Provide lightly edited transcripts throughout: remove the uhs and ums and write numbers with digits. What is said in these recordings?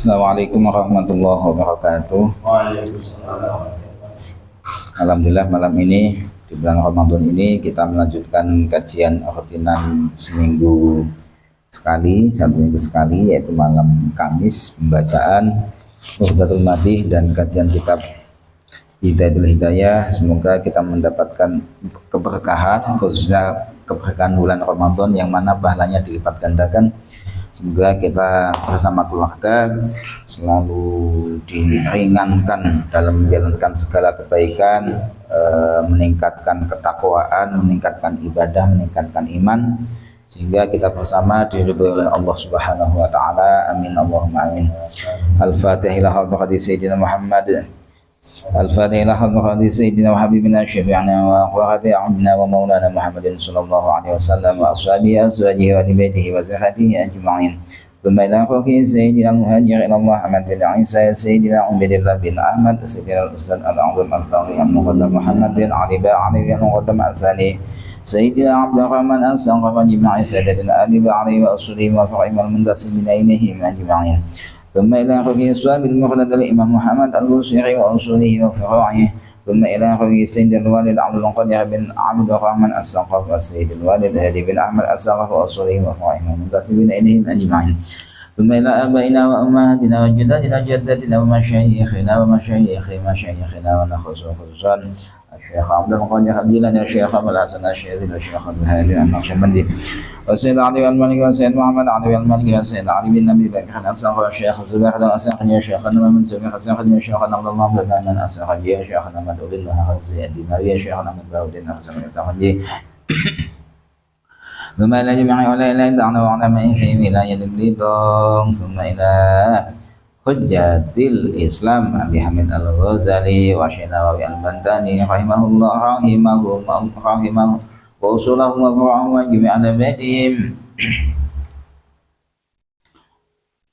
Assalamualaikum warahmatullahi wabarakatuh. Waalaikumsalam. Alhamdulillah malam ini di bulan Ramadan ini kita melanjutkan kajian rutinan seminggu sekali, 1 minggu sekali, yaitu malam Kamis pembacaan Muhdatul Madih dan kajian kitab Hidayatul Hidayah. Semoga kita mendapatkan keberkahan, khususnya keberkahan bulan Ramadan yang mana pahalanya dilipat gandakan. Semoga kita bersama keluarga selalu diringankan dalam menjalankan segala kebaikan, meningkatkan ketakwaan, meningkatkan ibadah, meningkatkan iman, sehingga kita bersama diridhoi oleh Allah Subhanahu wa taala. Amin Allahumma amin. Al-Fatihah ila Sayyidina Muhammad. الفاتحة إلى حضرة سيدنا وحبيبنا شفيعنا وقرة أعيننا ومولانا محمد صلى الله عليه وسلم وأصحابه أزواجه وآل بيته وذريته أجمعين ثم إلى أخوه سيدنا المهاجر إلى الله أحمد بن عيسى سيدنا عبيد الله بن أحمد سيدنا الأستاذ الأعظم الفاضل المقدم محمد بن علي بن علي بن المقدم الثاني سيدنا عبد الرحمن السنقف جميع سادتنا آل علي وأصولهم وفرعهم المنتسبين إليهم أجمعين ثم إلى أخوه الصحابي المخلد الإمام محمد البصيري وأصوله وفروعه ثم إلى أخوه سيد الوالد عبد القادر بن عبد الرحمن السقف والسيد الوالد هادي بن أحمد السقف وأصوله وفروعه المنتسبين إليهم أجمعين ثم إلى آبائنا وأمهاتنا وجداتنا وجداتنا ومشايخنا ومشايخ ونخصوصا الشيخ عبد القادر الجيلاني الشيخ أبو الحسن الشاذلي والشيخ الهادي النقشبندي والسيد علي المالكي والسيد محمد علي المالكي والسيد علي بن أبي بكر الأساق والشيخ الزبير الأساق يا شيخ النمى من سبيل الأساق يا شيخ نقل الله بدنا الأساق يا شيخ نمد أولي الله الزيد يا شيخ نمد باودين الأساق ثم إلى جميع ولا إله دعنا وعلماء في ولاية البلدان ثم إلى حجة الإسلام أبي حميد الغزالي وشيناوي البنتاني رحمه الله رحمه وأصولهم وفروعهم وجميع بيتهم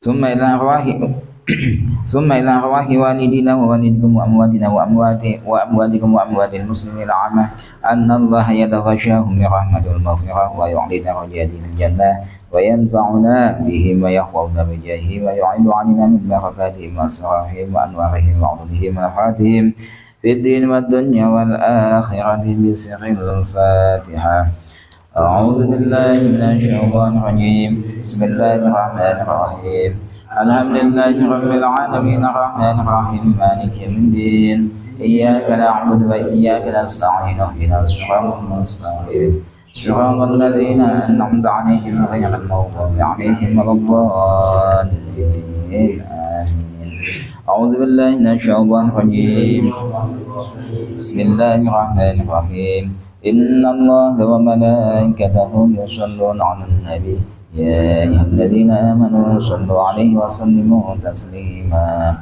ثم إلى أرواح والدينا ووالدكم وأمواتنا وأمواتكم وأموات المسلمين العامة أن الله يتغشاهم برحمة المغفرة ويعلي درجاتهم الجنة وينفعنا بهم ويحفظنا بجاههم ويعيد علينا من بركاتهم وأسرارهم وأنوارهم وعلومهم ونفعاتهم في الدين والدنيا والآخرة بسر الفاتحة. أعوذ بالله من الشيطان الرجيم. بسم الله الرحمن الرحيم. الحمد لله رب العالمين الرحمن الرحيم مالك يوم الدين إياك نعبد وإياك نستعين اهدنا الصراط المستقيم صراط الذين أنعمت عليهم غير المغضوب عليهم ولا الضالين آمين. أعوذ بالله من الشيطان الرجيم. بسم الله الرحمن الرحيم. إن الله وملائكته يصلون على النبي يا أيها الذين آمنوا صلوا عليه وسلموا تسليما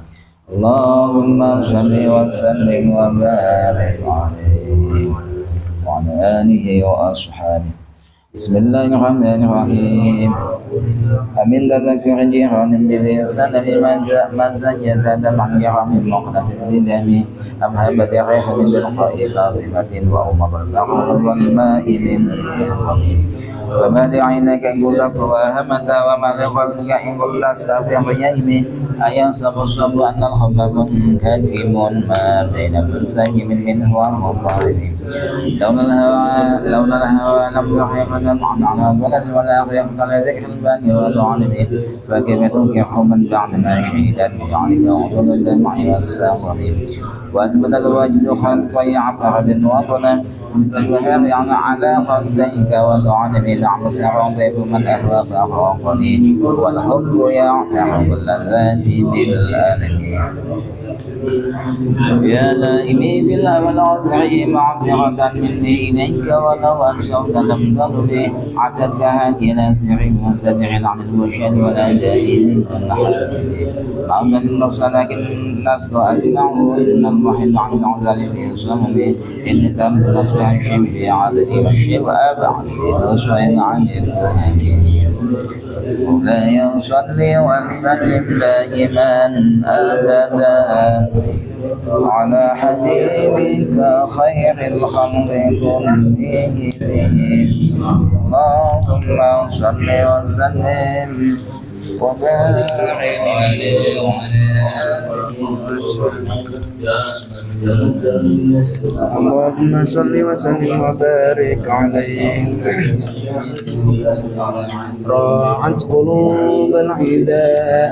اللهم صل وسلم وبارك عليه وعلى آله وأصحابه. بسم الله الرحمن الرحيم. أمن تذكر جيران بذي السنة من زجت دمعا جرى من مقلة بدم أم هبت الريح من تلقاء كاظمة وأمر البحر والماء من ضميم وما لعينك كل فواهمة وما لقلبك إن كل سافر يهمه أيحسب الصبر أن الحب منكتم ما بين منسجم منه ومضطرب لولا الهوى لم يحيق دمعا على بلد ولا يحيق ذكر الباني والعالم فكيف تنكح من بعد ما شهدت بعينك عضل الدمع والساقم وأثبت الواجد خلقي عبرة وطنا مثل الوهاب على خديك والعالم نعم سرضيف من أهوى فأخاقني والحب يعترض اللذات بالآلمين يا لائمي بالهوى العذري معذرة مني إليك ولو أبصرت لم تضري عددك هادي ناسر مستدر عن المشهد ولا دائم الحاسد أما النص لكن النص أسمعه إن المحب عن العذر في صممي إن تم نصبح الشيب في عذري والشيب أبعد بنصر عن التهجين مولاي صل وسلم دائما أبدا على حبيبك خير الخلق كلهم اللهم صل وسلم اللهم صل وسلم وبارك عليه. راعت قلوب العدا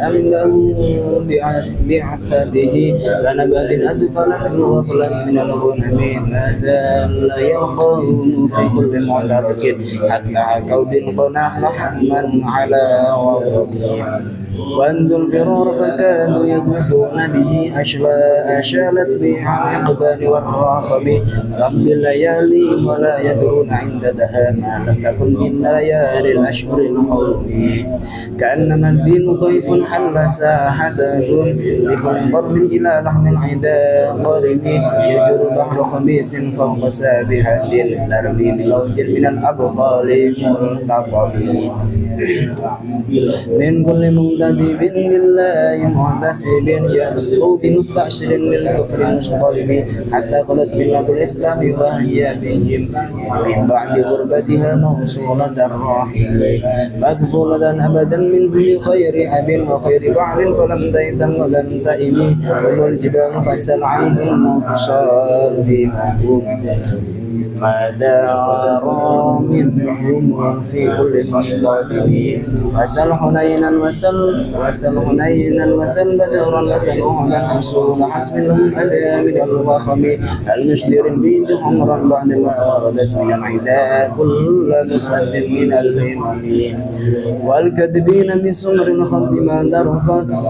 أمله بعثته كنبات أزفلت غفلا من الغنم ما زال يرقون في كل معترك حتى حكوا بالقناح لحما على وضبه وأندوا الفرار فكادوا يضبطون به أشالت به عن الإقبال والراخب رب الليالي ولا يدرون عندها ما لم تكن من ليالي الأشهر الحرم كأنما الدين ضيف حل ساحته بكل ضرب إلى لحم العدا قرب يجر بحر خميس فوق سابحة ترمي بلوج من الأبطال مرتقب من كل منتدب بالله محتسب يسقو بمستعشر للكفر مشطلب حتى قدت ملة الإسلام وهي بهم من بعد غربتها موصولة الراحل مكفولة أبدا من كل خير أب وخير بعل فلم تيتم ولم تئم والجبال فسل عنهم متصابهم ما دار منهم في كل مصطدم وسل حنينا وسل حنينا وسل بدرا وسل أهدا حصول حسب لهم أدى من الوخم المشدر البيد حمرا بعد ما وردت من العداء كل مسد من الهمم والكذبين بسمر الخط ما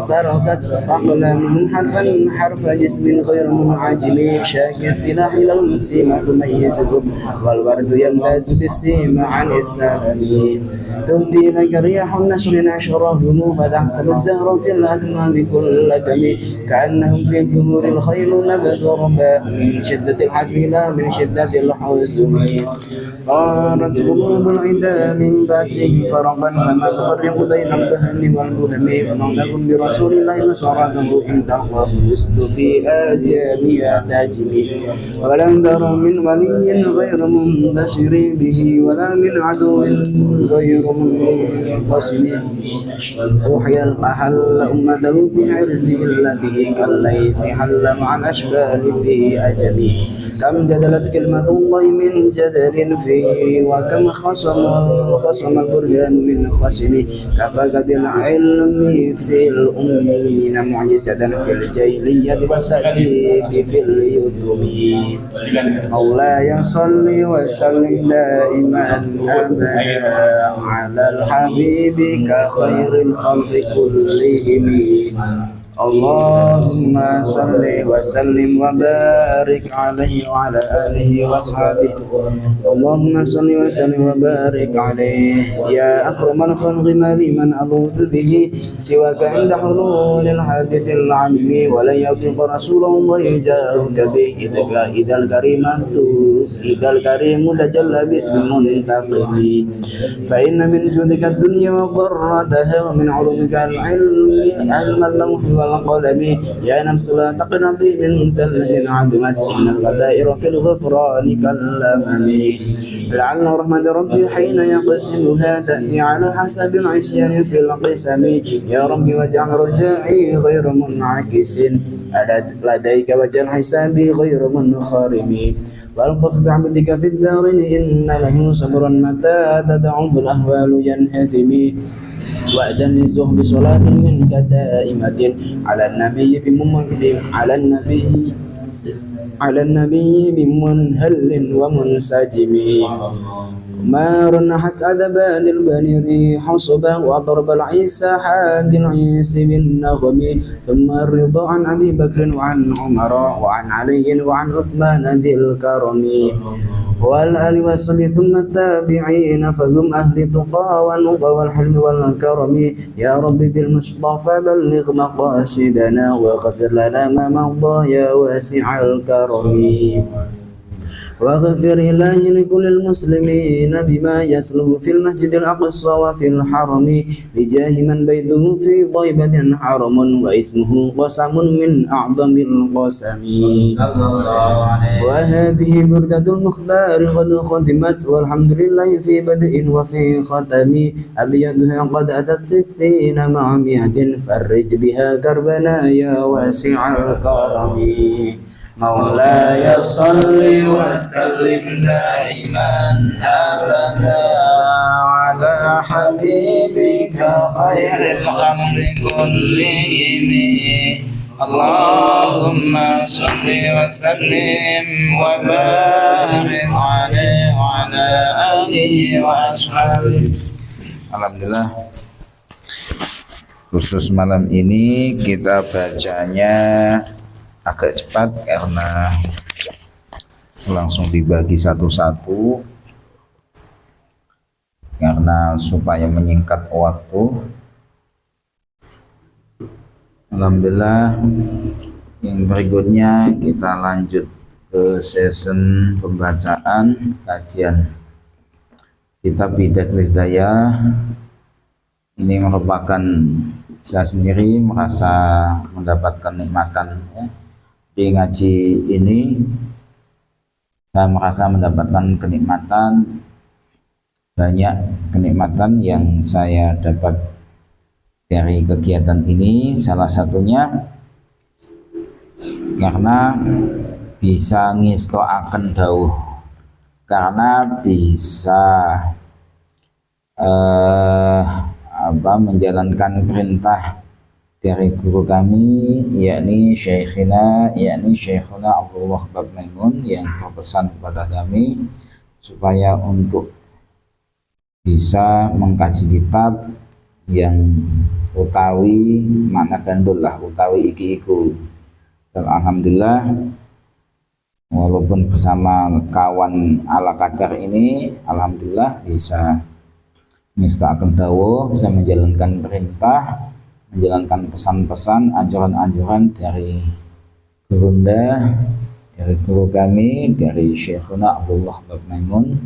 دركت أقلامهم حرف جسم غير منعجم شاك السلاح لهم سيما تميزه والورد يمتاز بالسيم عن السلام تهدي لك رياح النشر نشرهم فتحسب الزهر في الأكمام كل كم كأنهم في الجمهور الخيل نبت رباء من شدة الحسب لا من شدة الحزن طارت قلوب العدا من باسهم فرقا فما تفرق بين الدهن والبهم ولم نكن برسول الله نصرته إن تلقاه لست في آجامها تاجم ولم تر من ولي غير منتصر به ولا من عدو غير منقسم أحيا أحل أمته في حرز ملته كالليث حل مع الأشبال في أجمي كم جدلت كلمة الله من جدل فيه وكم خصم البرهان من خصم كفاك بالعلم في الأمين معجزة في الجاهلية والتأكيد في اليتم مولاي صل وسلم دائما أبدا على الحبيب كخير الخلق كلهم اللهم صل وسلم وبارك عليه وعلى آله وأصحابه اللهم صل وسلم وبارك عليه يا أكرم الخلق ما لي من ألوذ به سواك عند حلول الحادث العميم ولن يطلق رسول الله جاءك به إذا الكريم تجلى باسم منتقم فإن من جودك الدنيا وضرتها ومن علومك العلم علم اللوح والقلم يا نفس لا تقنطي من زلة عدمت إن الغدائر في الغفران كالأمم لعل رحمة ربي حين يقسمها تأتي على حسب العصيان في القسم يا ربي واجعل رجائي غير منعكس لديك وجه الحساب غير منخرم والطف بعبدك في الدارين إن له صبرا متى تدعوه الأهوال ينهزم وأدنسه بصلاة منك دائمة على النبي بمنهل ومنسجم مار نحت عذبان البني ريح صبا وضرب العيسى حاد العيس بالنغم ثم الرضا عن أبي بكر وعن عمر وعن علي وعن عثمان ذي الكرم والآل والصحب ثم التابعين فهم أهل تقى والنقى والحلم والكرم يا رب بالمصطفى بلغ مقاصدنا واغفر لنا ما مضى يا واسع الكرم واغفر إلهي لكل المسلمين بما يسلو في المسجد الأقصى وفي الحرم بجاه من بيته في ضيبة حرم واسمه قسم من أعظم القسم. وهذه بردة المختار قد ختمت والحمد لله في بدء وفي ختم أبيضها قد أتت 60 مع 100 فرج بها كربنا يا واسع الكرم. مولاي صل وسلم دائما أبدا على حبيبك خير الخلق كلهم. اللهم صل وسلم وبارك عليه وعلى آله وأصحابه. Alhamdulillah, khusus malam ini kita bacanya agak cepat karena langsung dibagi satu-satu karena supaya menyingkat waktu. Alhamdulillah, yang berikutnya kita lanjut ke season pembacaan kajian kitab Bidayatul Hidayah. Ini merupakan, saya sendiri merasa mendapatkan nikmatan ya. Di ngaji ini saya merasa mendapatkan kenikmatan, banyak kenikmatan yang saya dapat dari kegiatan ini. Salah satunya karena bisa ngistoaken dawuh, karena bisa menjalankan perintah dari guru kami, yakni Syekhina Abdullah Bab Maimun, yang berpesan kepada kami supaya untuk bisa mengkaji kitab yang utawi makna gandul utawi iki-iku. Dan alhamdulillah, walaupun bersama kawan ala kadar ini, alhamdulillah bisa mista'akan dawuh, bisa menjalankan perintah, menjalankan pesan-pesan, anjuran-anjuran dari gurunda, dari guru kami, dari Syekhuna Abdullah Bab Maimun.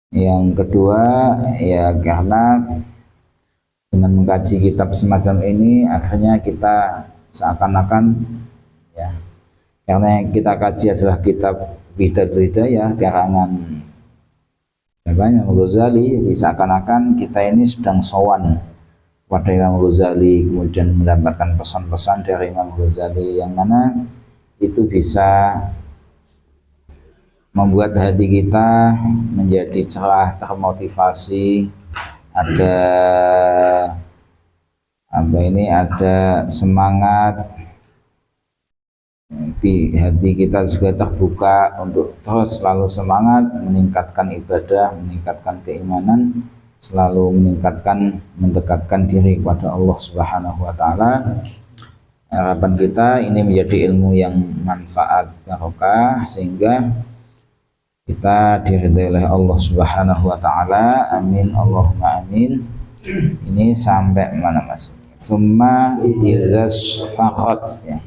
Yang kedua ya karena dengan mengkaji kitab semacam ini akhirnya kita seakan-akan ya, karena yang kita kaji adalah kitab Bidayatul Hidayah karangan Imam Ghazali, jadi seakan-akan kita ini sedang sowan pada Imam Ghazali, kemudian mendapatkan pesan-pesan dari Imam Ghazali yang mana itu bisa membuat hati kita menjadi cerah, termotivasi, ada ada semangat, hati kita juga terbuka untuk terus selalu semangat meningkatkan ibadah, meningkatkan keimanan, selalu mendekatkan diri kepada Allah Subhanahu wa taala. Harapan kita ini menjadi ilmu yang manfaat barokah sehingga kita diridhai oleh Allah Subhanahu wa taala. Amin Allahumma amin. Ini sampai mana Mas? Summa idzas faqat ya.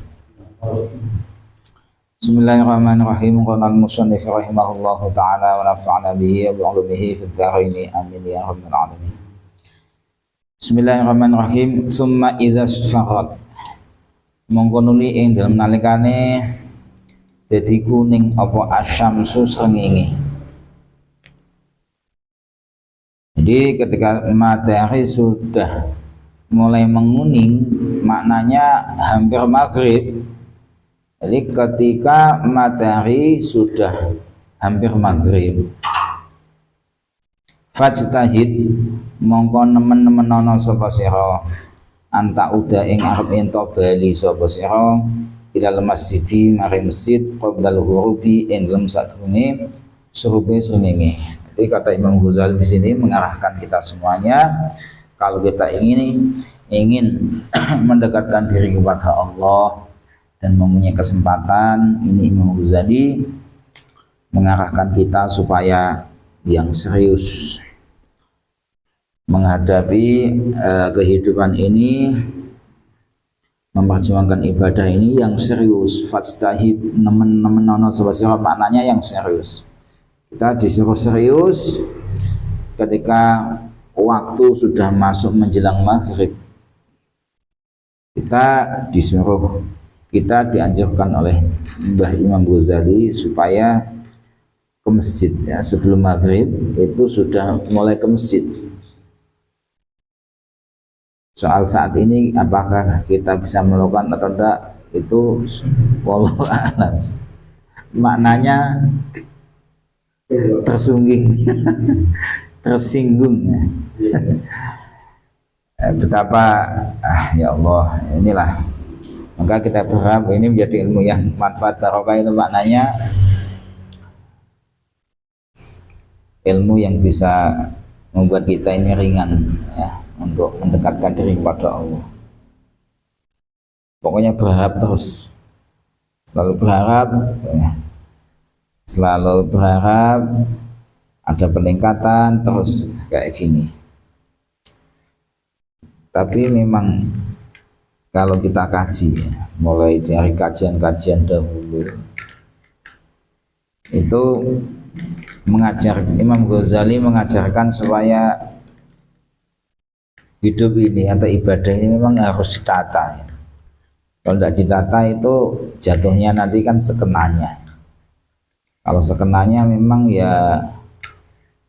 Bismillahirrahmanirrahim. Qala al-musannif rahimahullahu taala wa nafa'ana bihi wa bi'ulumihi fid dharain amin ya rabbal alamin. Bismillahirrahmanirrahim. Summa idzas faqat. Mongko nuli ing dalem nalikane dadi kuning apa asyamsu srengenge. Jadi ketika matahari sudah mulai menguning, maknanya hampir maghrib. Jadi ketika matahari sudah hampir maghrib, fajtahid mongko nemen-nemen ana sapa sira anta uda ing arep ento bali sapa sira ila masjid mari masjid qabdal hurubi ing dalem sadurunge surupe srengenge. Jadi kata Imam Ghazali di sini mengarahkan kita semuanya, kalau kita ingin mendekatkan diri kepada Allah dan mempunyai kesempatan, ini Imam Ghazali mengarahkan kita supaya yang serius menghadapi kehidupan ini, memperjuangkan ibadah ini yang serius. Fastahid nemen-nemen nono sebesar maknanya yang serius. Kita disuruh serius ketika waktu sudah masuk menjelang maghrib. Kita dianjurkan oleh Mbah Imam Ghazali supaya ke masjid ya, sebelum maghrib itu sudah mulai ke masjid. Soal saat ini apakah kita bisa melakukan atau tidak itu wallahu a'lam. Maknanya tersinggung tersinggung betapa ya Allah, inilah maka kita berharap ini menjadi ilmu yang manfaat barokah. Itu maknanya ilmu yang bisa membuat kita ini ringan ya, untuk mendekatkan diri kepada Allah. Pokoknya berharap terus, selalu berharap ya. Selalu berharap ada peningkatan terus kayak gini. Tapi memang kalau kita kaji ya, mulai dari kajian-kajian dahulu itu Imam Ghazali mengajarkan supaya hidup ini atau ibadah ini memang harus ditata. Kalau tidak ditata itu jatuhnya nanti kan sekenanya. Kalau sekenanya memang ya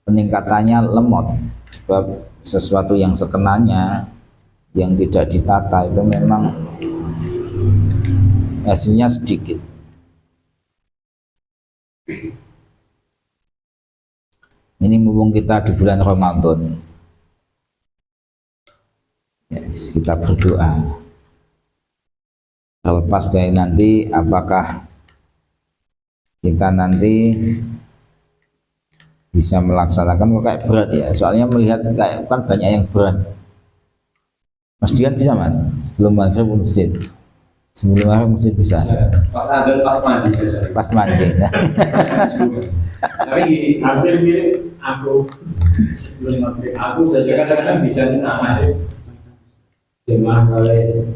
peningkatannya lemot, sebab sesuatu yang sekenanya yang tidak ditata itu memang hasilnya sedikit. Ini mumpung kita di bulan Ramadan, yes, kita berdoa. Terlepas dari nanti apakah kita nanti bisa melaksanakan kayak berat ya, soalnya melihat kayak kan banyak yang berat. Mas Dian bisa mas sebelum maghrib masjid, sebelum maghrib masjid bisa. Pas ada pas mandi biasanya. Pas mandi ya. Tapi hampir mirip aku sebelum maghrib. Aku kadang-kadang bisa nama ya. Jemaah kali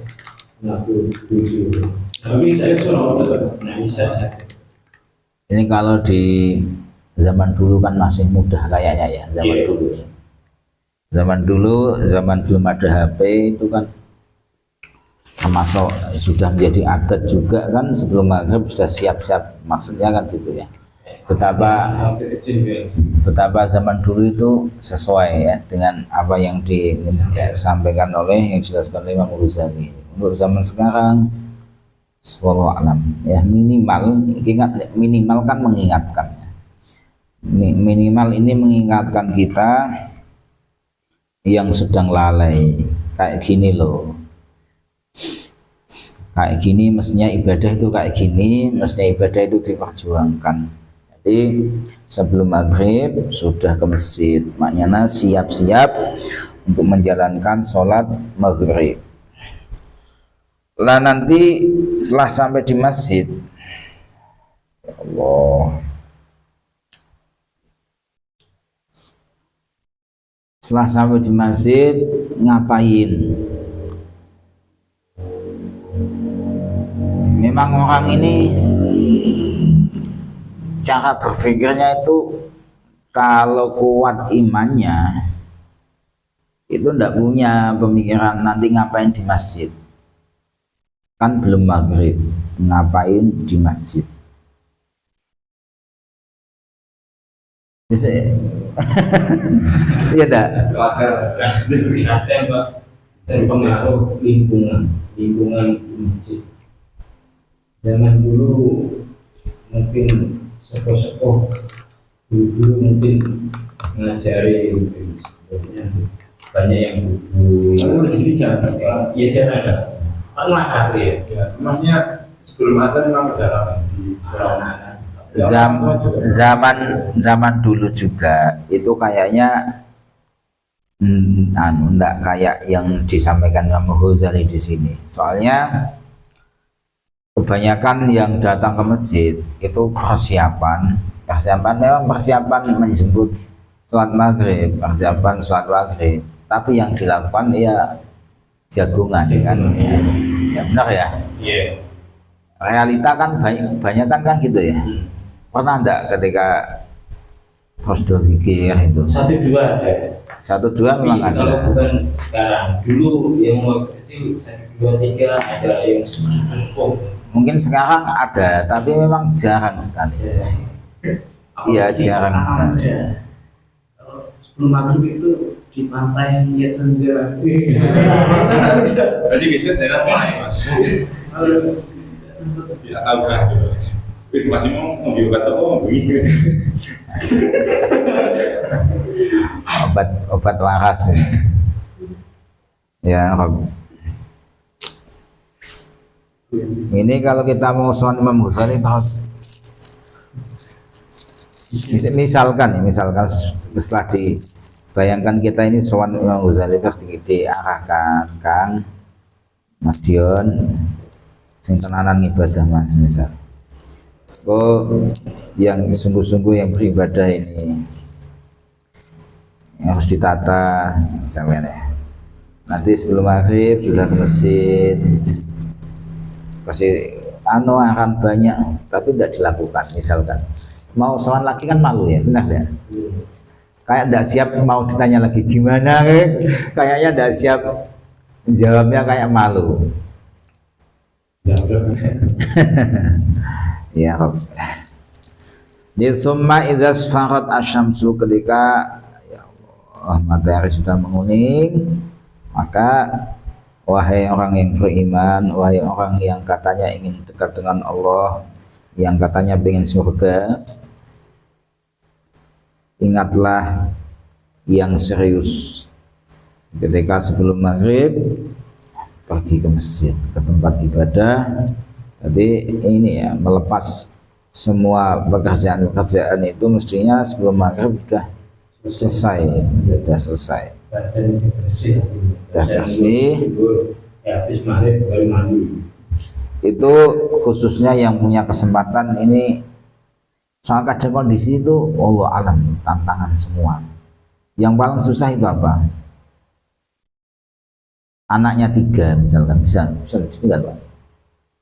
aku tujuh. Tapi saya suruh nggak bisa. Ini kalau di zaman dulu kan masih mudah kayaknya ya, zaman dulu ya. Zaman dulu, zaman belum ada HP itu kan termasuk sudah menjadi adat juga kan, sebelum maghrib sudah siap-siap, maksudnya kan gitu ya. Betapa zaman dulu itu sesuai ya dengan apa yang disampaikan oleh yang dijelaskan oleh Imam Ghazali. Untuk zaman sekarang wallahu alam ya, minimal kan mengingatkan ya. Minimal ini mengingatkan kita yang sedang lalai kayak gini loh, kayak gini mestinya ibadah itu kayak gini, mestinya ibadah itu diperjuangkan. Jadi sebelum maghrib sudah ke masjid, maknanya siap-siap untuk menjalankan sholat maghrib. Lah nanti setelah sampai di masjid, ya Allah, setelah sampai di masjid ngapain? Memang orang ini cara berpikirnya itu kalau kuat imannya itu ndak punya pemikiran nanti ngapain di masjid. Kan belum maghrib, ngapain di masjid? Bisa ya? Iya tak? Pengaruh lingkungan masjid. Zaman dulu mungkin sepuh-sepuh dulu mungkin ngajari banyak yang buku. Kamu di sini jangan ya jangan ada. Kan ya. Maksudnya sebelum ada memang ada di zaman dulu juga itu kayaknya enggak kayak yang disampaikan Imam Ghazali di sini. Soalnya kebanyakan yang datang ke masjid itu persiapan memang persiapan menjemput sholat maghrib, persiapan sholat maghrib. Tapi yang dilakukan ya jagungan kan ya, ya benar ya. Iya. Realita kan banyak kan gitu ya. Pernah enggak ketika postur zikir itu? 1-2 ada. 1-2 memang Tapi kalau ada. bukan sekarang, dulu yang waktu kecil 1-2-3 ada yang sepuh. Mungkin sekarang ada, tapi memang jarang sekali. Iya, jarang sekali. Kalau sebelum maghrib itu di pantai lihat senja. Berarti biasanya daerah mana ya mas? Tidak tahu kan? Masih mau kata begini. Obat waras ya. Ya, Rob. Ini kalau kita mau soal Imam Ghazali harus misalkan setelah dibayangkan kita ini soal Imam Ghazali terus diarahkan Kang Mas Dion sing tenanan ibadah Mas misal. Oh, yang sungguh-sungguh yang beribadah ini yang harus ditata misalnya ya. Nanti sebelum maghrib sudah ke masjid pasti akan banyak tapi tidak dilakukan. Misalkan mau sowan lagi kan malu ya, benar ya, kayak tidak siap mau ditanya lagi gimana, kayaknya tidak siap jawabnya, kayak malu. Ya Rob. Di summa idza sfarat asyamsu, ketika ya Allah matahari sudah menguning, maka wahai orang yang beriman, wahai orang yang katanya ingin dekat dengan Allah, yang katanya ingin surga, ingatlah yang serius. Ketika sebelum maghrib pergi ke masjid, ke tempat ibadah. Jadi ini ya, melepas semua pekerjaan itu mestinya sebelum maghrib sudah selesai. Sudah bersih. Ya, habis maghrib baru mandi. Itu khususnya yang punya kesempatan ini. Soal kadang kondisi itu Allah alam, tantangan semua. Yang paling susah itu apa? Anaknya 3 misalkan, bisa ditinggal Mas.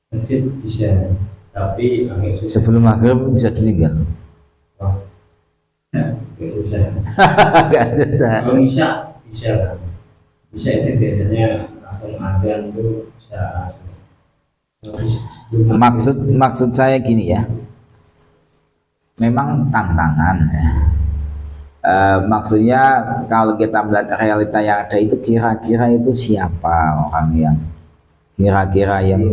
Masjid bisa, tapi agak susah. Sebelum maghrib bisa ditinggal. Agak susah. Gak susah. Kalau bisa kan. Bisa itu biasanya langsung adzan tuh bisa langsung. Maksud saya gini ya, memang tantangan ya. Maksudnya kalau kita melihat realita yang ada itu, kira-kira itu siapa orang yang kira-kira yang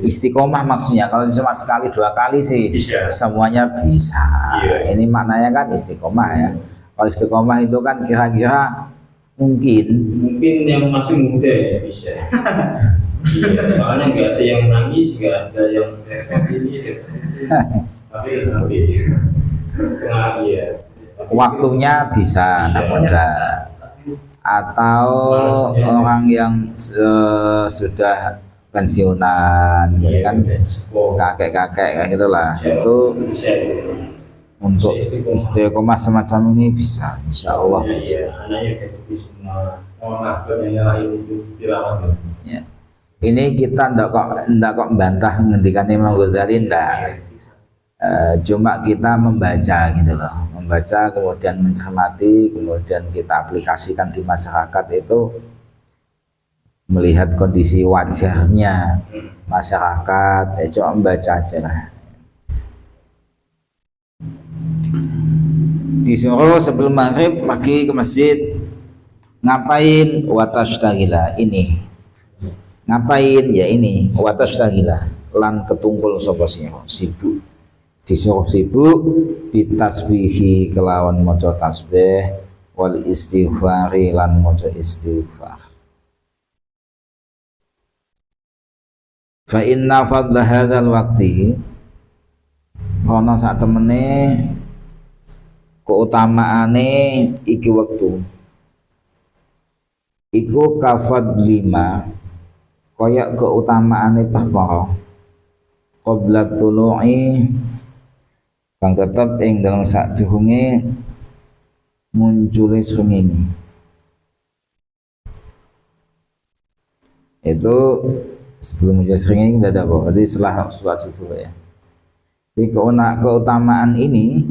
istiqomah, maksudnya kalau cuma sekali 2 kali sih Bisa. semuanya bisa. Iya. Ini maknanya kan istiqomah ya. Kalau istiqomah itu kan kira-kira mungkin yang masih muda ya bisa. Iya, soalnya nggak ada yang nangis, nggak ada yang ini. Tapi iya. waktunya bisa anak muda atau orang yang sudah pensiunan gitu kan, kakek-kakek kayak gitulah, itu untuk istiqomah semacam ini bisa, insya Allah bisa. Ya. Ini kita ndak kok bantah ngendikan Imam Ghazali, ndak. Cuma kita membaca gitu loh, membaca kemudian mencermati, kemudian kita aplikasikan di masyarakat itu, melihat kondisi wajahnya masyarakat, cuma membaca aja lah. Disuruh sebelum maghrib pergi ke masjid, ngapain? Watashtagila, ini ngapain ya, ini watashtagila lan ketungkul sapa sira, sibuk, disuruh sibuk bitasbihi kelawan maca tasbih, wal istighfari lan maca istighfar. Fa inna fadla hadzal waqti, ana sak temene keutamaane iki wektu iku kafad 5, kaya keutamaane perkara qabla tulu'i kang tetep ing dalam sadurunge muncule srengenge. itu sebelum hujan sering tidak ada apa, jadi setelah sholat subuh ya. Jadi keutamaan ini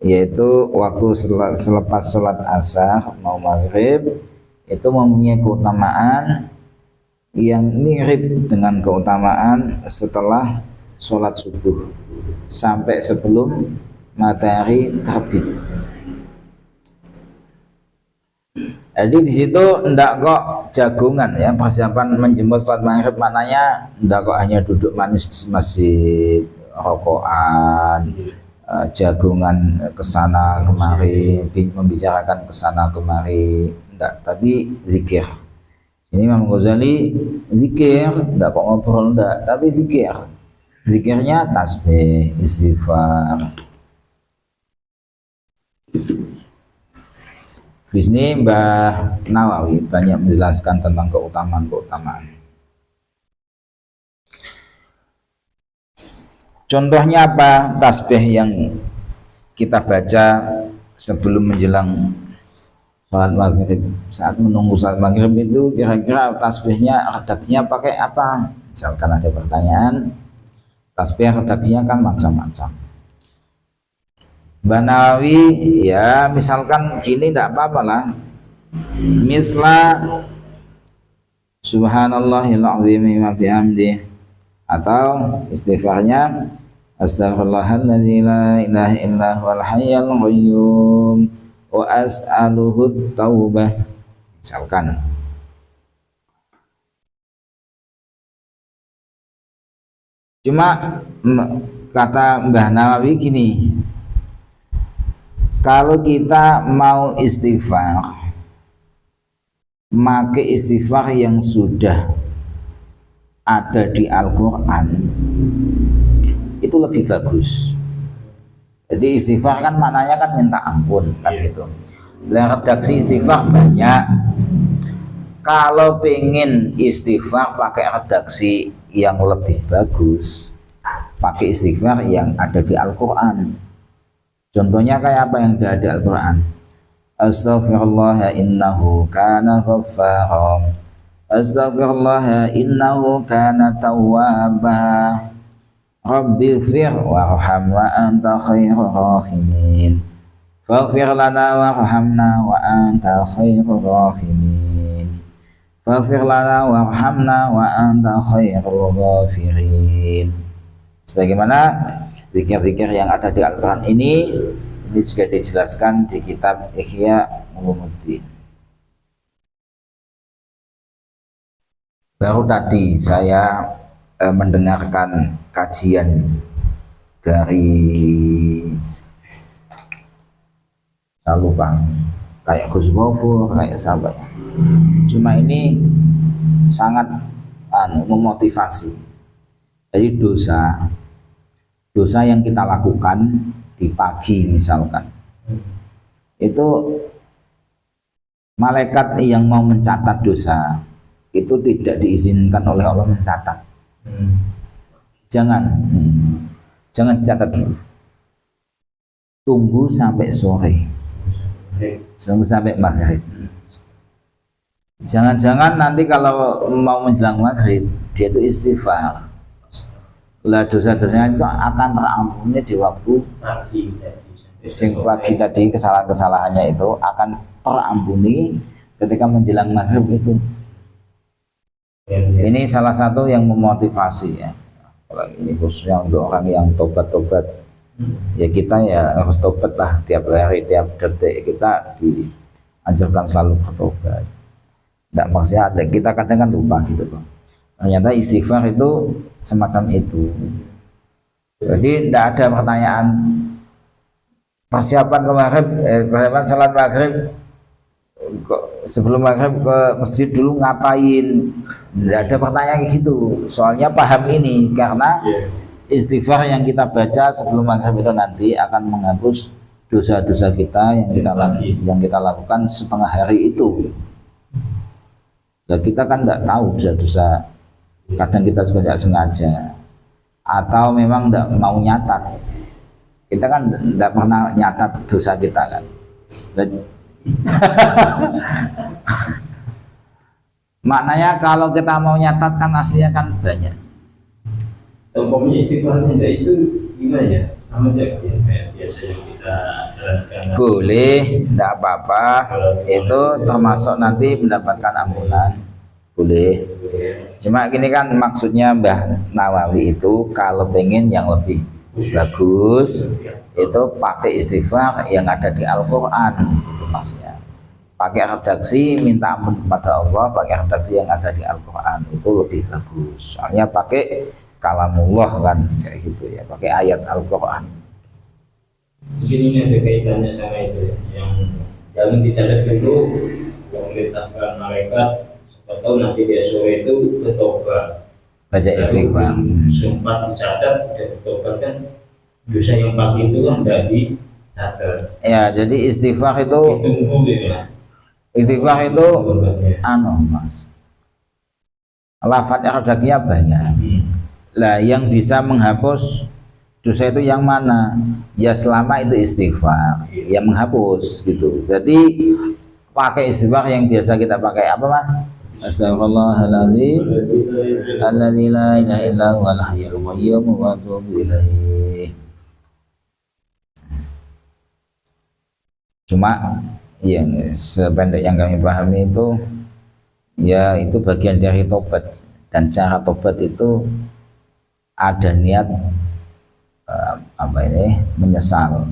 yaitu waktu selepas sholat asar mau maghrib itu mempunyai keutamaan yang mirip dengan keutamaan setelah sholat subuh sampai sebelum matahari terbit. Jadi di situ ndak kok jagungan ya, persiapan menjemput sholat maghrib maknanya ndak kok hanya duduk manis di masjid, rokokan, jagungan kesana kemari, membicarakan kesana kemari, ndak, tapi zikir. Ini Imam Ghazali zikir, ndak kok ngobrol ndak, tapi zikir. Zikirnya tasbih, istighfar. Di sini Mbah Nawawi banyak menjelaskan tentang keutamaan-keutamaan. Contohnya apa? Tasbih yang kita baca sebelum menjelang sholat maghrib, saat menunggu sholat maghrib itu kira-kira tasbihnya redaksinya pakai apa? Misalkan ada pertanyaan, tasbih redaksinya kan macam-macam. Mbah Nawawi ya misalkan gini tidak apa-apa lah, misla subhanallahil azim wa bihamdi, atau istighfarnya astaghfirullahalladzi la ilaha illa huwal hayyul qayyum wa as'aluhu taubah misalkan. Cuma kata Mbah Nawawi gini, kalau kita mau istighfar, maka istighfar yang sudah ada di Al-Quran itu lebih bagus. Jadi istighfar kan maknanya kan minta ampun kan gitu. Redaksi istighfar banyak. Kalau pengen istighfar pakai redaksi yang lebih bagus, pakai istighfar yang ada di Al-Quran. Contohnya kayak apa yang ada di Al-Quran? Astaghfirullah innahu kana ghaffara. Astaghfirullah innahu kana tawwaba. Rabbighfir warham wa anta khairur rahimin. Faghfir lana warhamna wa anta khairur rahimin. Faghfir lana warhamna wa anta khairul ghafirin. Sebagaimana zikir-zikir yang ada di Al-Quran ini juga dijelaskan di kitab Ihya Ulumuddin. Baru tadi saya mendengarkan kajian dari saya lupa kayak Gus Ghafur, kayak sahabat. Cuma ini sangat memotivasi. Jadi dosa yang kita lakukan di pagi misalkan, itu malaikat yang mau mencatat dosa itu tidak diizinkan oleh Allah mencatat. Jangan dicatat dulu, tunggu sampai sore, tunggu sampai maghrib. Jangan-jangan nanti kalau mau menjelang maghrib dia itu istighfar, lah dosa-dosanya itu akan terampuni di waktu pagi tadi, kesalahan-kesalahannya itu akan terampuni ketika menjelang maghrib itu. Ini salah satu yang memotivasi ya. Apalagi ini khususnya untuk orang yang tobat-tobat. Ya kita ya harus tobat lah, tiap hari, tiap detik kita dianjurkan selalu bertobat. Tidak maksudnya ada, kita kadang kan lupa gitu Bang. Ternyata istighfar itu semacam itu. Jadi tidak ada pertanyaan persiapan ke maghrib, persiapan salat maghrib, sebelum maghrib ke masjid dulu ngapain. Tidak ada pertanyaan gitu. Soalnya paham ini karena istighfar yang kita baca sebelum maghrib itu nanti akan menghapus dosa-dosa kita yang kita lakukan setengah hari itu. Dan kita kan tidak tahu dosa-dosa. Kadang kita juga tidak sengaja atau memang tidak mau nyatat. Kita kan tidak pernah nyatat dosa kita kan. Maknanya kalau kita mau nyatat kan aslinya kan banyak. Umpamanya istighfarnya itu gimana ya? Sama aja kayak biasa yang kita jalankan. Boleh, tidak apa-apa. Itu termasuk nanti mendapatkan ampunan. Boleh. Cuma gini kan maksudnya Mbah Nawawi itu kalau pengen yang lebih bagus itu pakai istighfar yang ada di Al-Quran, itu maksudnya. Pakai redaksi minta ampun kepada Allah, pakai redaksi yang ada di Al-Quran itu lebih bagus. Soalnya pakai kalamullah kan kayak gitu ya, pakai ayat Al-Quran. Mungkin ini ada kaitannya sama itu ya, yang jangan dicatat dulu, yang diletakkan malaikat, siapa tahu nanti dia sore itu bertobat. Baca istighfar. Sempat dicatat, dia bertobat kan, dosa yang pagi itu kan tidak dicatat. Ya, jadi istighfar itu Ya. istighfar itu Mas. Lafadznya redaksinya banyak. Lah yang bisa menghapus dosa itu yang mana? Ya selama itu istighfar yang menghapus gitu. Jadi pakai istighfar yang biasa kita pakai apa Mas? Astagfirullahaladzim alladzi la ilaha illa huwal hayyul qayyum wa atubu ilaih. Cuma yang sependek yang kami pahami itu ya itu bagian dari tobat, dan cara tobat itu ada niat menyesal,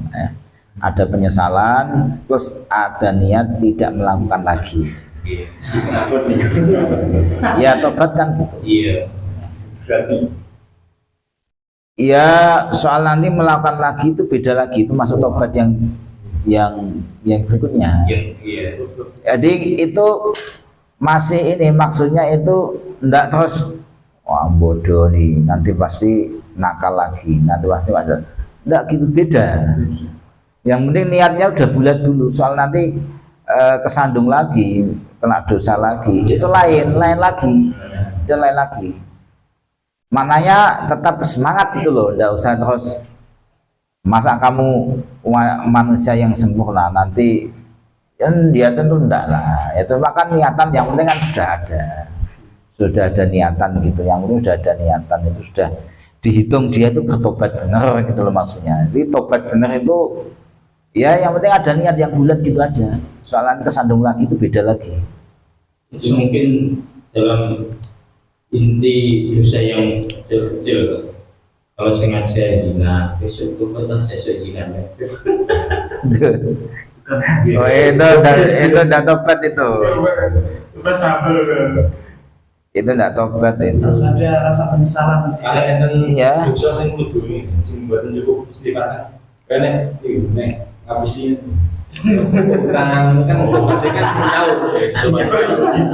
ada penyesalan, plus ada niat tidak melakukan lagi. Ya tobat kan gitu. Iya. Berarti. Ya soal nanti melakukan lagi itu beda lagi, itu masuk tobat yang berikutnya. Iya. Jadi itu masih ini maksudnya itu enggak terus wah bodoh nih nanti pasti nakal lagi, nanti pasti enggak gitu, beda. Yang penting niatnya udah bulat dulu, soal nanti kesandung lagi, kena dosa lagi, itu lain lagi. Maknanya tetap semangat gitu loh, enggak usah terus masa kamu manusia yang sempurna nanti kan dia tentu enggak lah. Itu makan niatan yang penting kan sudah ada niatan gitu, yang penting sudah ada niatan, itu sudah dihitung dia itu bertobat benar gitu loh maksudnya. Jadi tobat benar itu ya yang penting ada niat yang bulat gitu aja. Soalan kesandung lagi itu beda lagi. Itu mungkin dalam inti dosa yang kecil-kecil. Kalau sengaja zina, besok itu kan saya zina. Oh itu enggak tobat itu. Itu enggak tobat itu. Terus ada rasa penyesalan. Ada enten Iya. dosa sing kudu sing mboten cukup istighfar. Kene iki nek ngabisi kan tahu.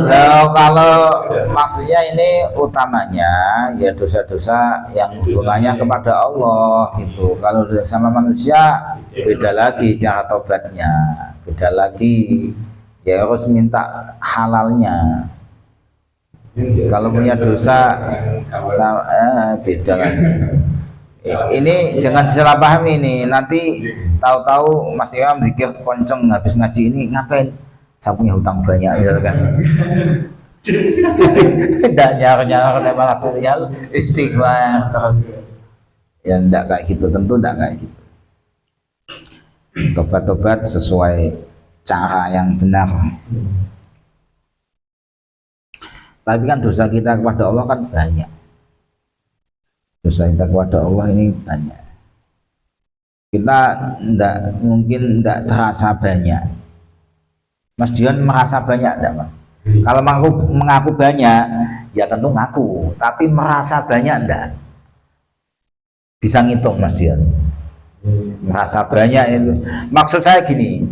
Nah, kalau maksudnya ini utamanya ya dosa-dosa yang hubungannya kepada Allah gitu. Kalau sama manusia beda lagi cara tobatnya, beda lagi. Ya harus minta halalnya. Kalau punya dosa beda lagi. Ini jangan disalah pahami nih, nanti tahu-tahu Mas Imam zikir koncong habis ngaji ini ngapain? Saya punya hutang banyak ya kan. Tidak nyar-nyar malah istighfar terus. Ya enggak kayak gitu, tentu enggak kayak gitu. Tobat-tobat sesuai cara yang benar. Tapi kan dosa kita kepada Allah kan banyak. Dosa kita kepada Allah ini banyak. Kita mungkin tidak terasa banyak. Mas Dion merasa banyak enggak, Mas? Kalau mengaku banyak, ya tentu ngaku. Tapi merasa banyak enggak? Bisa ngitung Mas Dion. Merasa banyak itu. Maksud saya gini,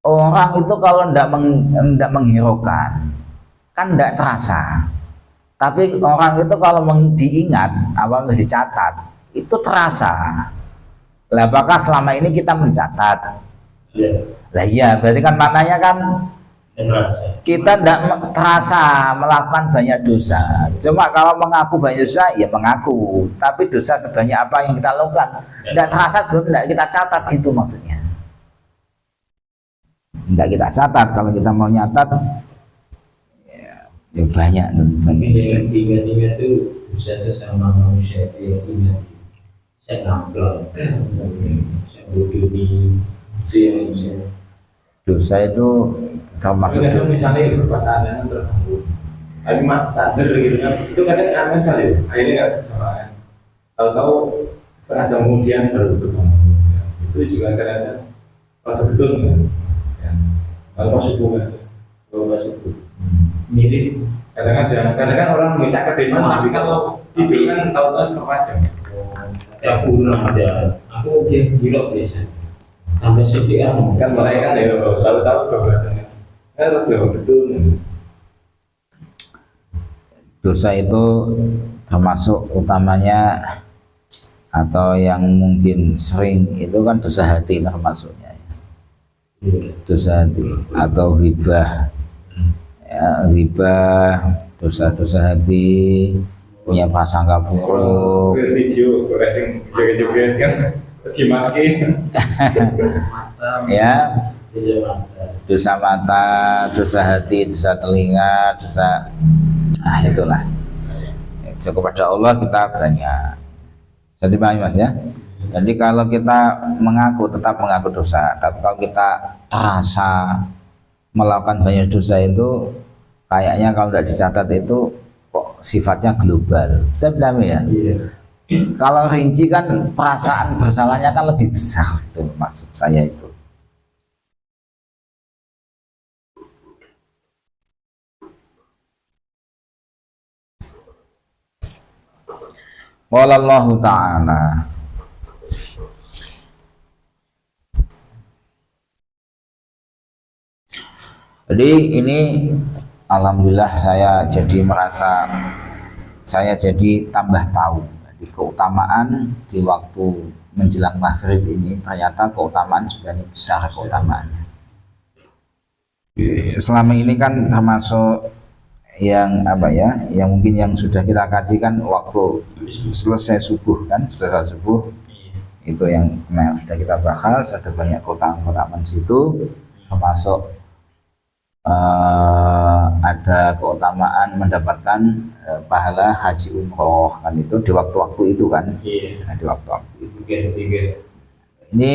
orang itu kalau enggak menghiraukan, kan enggak terasa. Tapi orang itu kalau diingat, awalnya dicatat, itu terasa. Lah apakah selama ini kita mencatat? Lah iya, berarti kan maknanya kan kita tidak terasa melakukan banyak dosa. Cuma kalau mengaku banyak dosa, ya mengaku. Tapi dosa sebanyak apa yang kita lakukan, tidak terasa sebelum tidak kita catat gitu maksudnya. Tidak kita catat. Kalau kita mau nyatat, Ya banyak banyak Tapi dosa. yang ingat-ingat itu dosa sesama manusia itu yang ingat. Saya nampol, saya bodoh itu yang saya. Dosa itu termasuk Kadang misalnya pas ada terganggu, tapi mak sadar gitu kan, itu kadang aneh sekali. Akhirnya nggak kesalahan. Tahu-tahu setengah jam kemudian baru terbangun. Itu juga kadang-kadang kalau betul kan, ya. Kalau pas subuh kan, kalau pas subuh mirip. Kadang-kadang orang bisa kedeman, tapi kalau tidur kan tahu-tahu setengah jam. Aku pernah ada, aku gila bisa sampai sedih Kan mereka ya tahu-tahu keberasannya. Kan betul. dosa itu termasuk utamanya atau yang mungkin sering itu kan dosa hati termasuknya ya. Dosa hati atau ghibah ya, ghibah dosa-dosa hati, punya prasangka buruk, Video racing joget-joget kan dimaki. ya bisa mata. dosa mata, dosa hati, dosa telinga, dosa itulah. Cukup pada Allah kita banyak. Jadi paham Mas ya. Jadi kalau kita mengaku tetap mengaku dosa, tapi kalau kita terasa melakukan banyak dosa itu kayaknya kalau tidak dicatat itu kok sifatnya global. Saya bilang ya. Iya. Kalau rinci kan perasaan bersalahnya kan lebih besar, itu maksud saya itu. Wallahu ta'ala. Jadi ini alhamdulillah saya jadi merasa saya jadi tambah tahu di keutamaan di waktu menjelang maghrib ini, ternyata keutamaan juga ini besar keutamaannya. Selama ini kan termasuk yang apa ya, yang mungkin yang sudah kita kaji kan waktu selesai subuh kan, selesai subuh itu yang sudah kita bahas, ada banyak keutamaan di situ, termasuk ada keutamaan mendapatkan pahala haji umroh kan, itu di waktu-waktu itu kan. Iya. Nah, di waktu-waktu itu Tiga. ini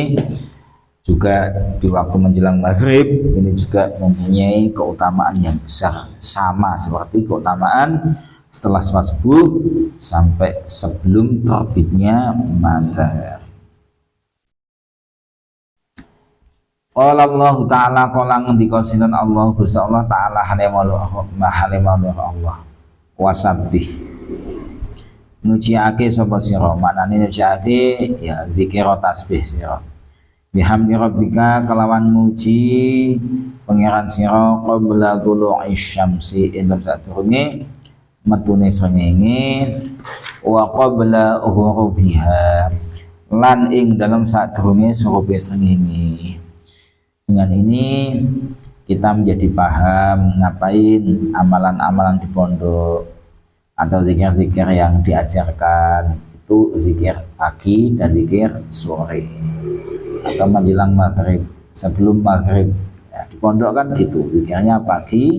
juga di waktu menjelang maghrib ini juga mempunyai keutamaan yang besar, sama seperti keutamaan setelah sholat subuh sampai sebelum terbitnya matahari. Qala Allah Ta'ala qala ngendika sinten Allah Gusti Allah Ta'ala halimalu Allah wasabbih nuciake sapa sira, maknane nuciake ya zikir tasbih sira bihamdi rabbika kelawan muji pangeran sira qabla dhulu'i syamsi ing sadurunge metune srengenge wa qabla ghurubiha lan ing dalam sadurunge surupe srengenge. Dengan ini kita menjadi paham ngapain amalan-amalan di pondok atau zikir-zikir yang diajarkan itu zikir pagi dan zikir sore atau menjelang maghrib, sebelum maghrib ya, di pondok kan gitu zikirnya pagi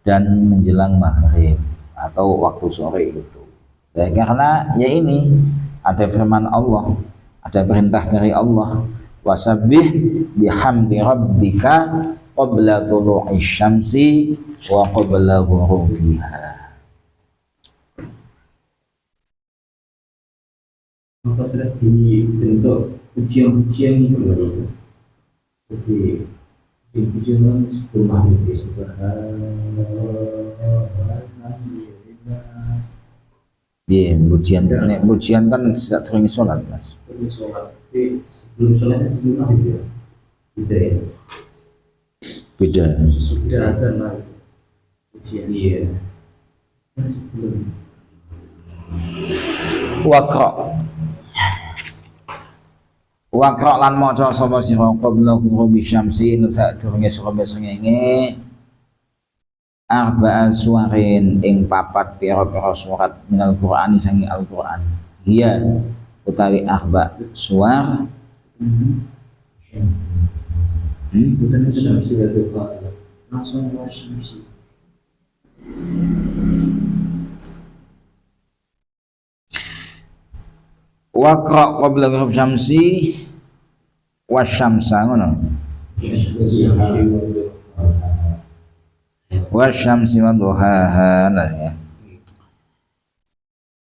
dan menjelang maghrib atau waktu sore itu ya, karena ya ini ada firman Allah, ada perintah dari Allah, wasabbih bihamdi rabbika qabla tulu'i syamsi wa qabla ghurubiha. Maka telah dibentuk ujian-ujian itu loh. Jadi ujian kan sebelum maghrib Iya, pujian kan tidak terima sholat Mas. sebelum sholat sebelum maghrib ya. Gitu ya. Beda. Sudah ada maghrib. Ujian iya. Sebelum Wakra lan maca sapa sira qabla ghurubi syamsi ing sadurunge surya srengenge arba'a suwarin ing papat pira-pira surat minal Qur'ani sangi Al-Qur'an. Dia utawi arba suar bukan itu sudah langsung syamsi. waqra qabla ghurub syamsi wasyamsa ngono wasyamsi wa duhaha ya.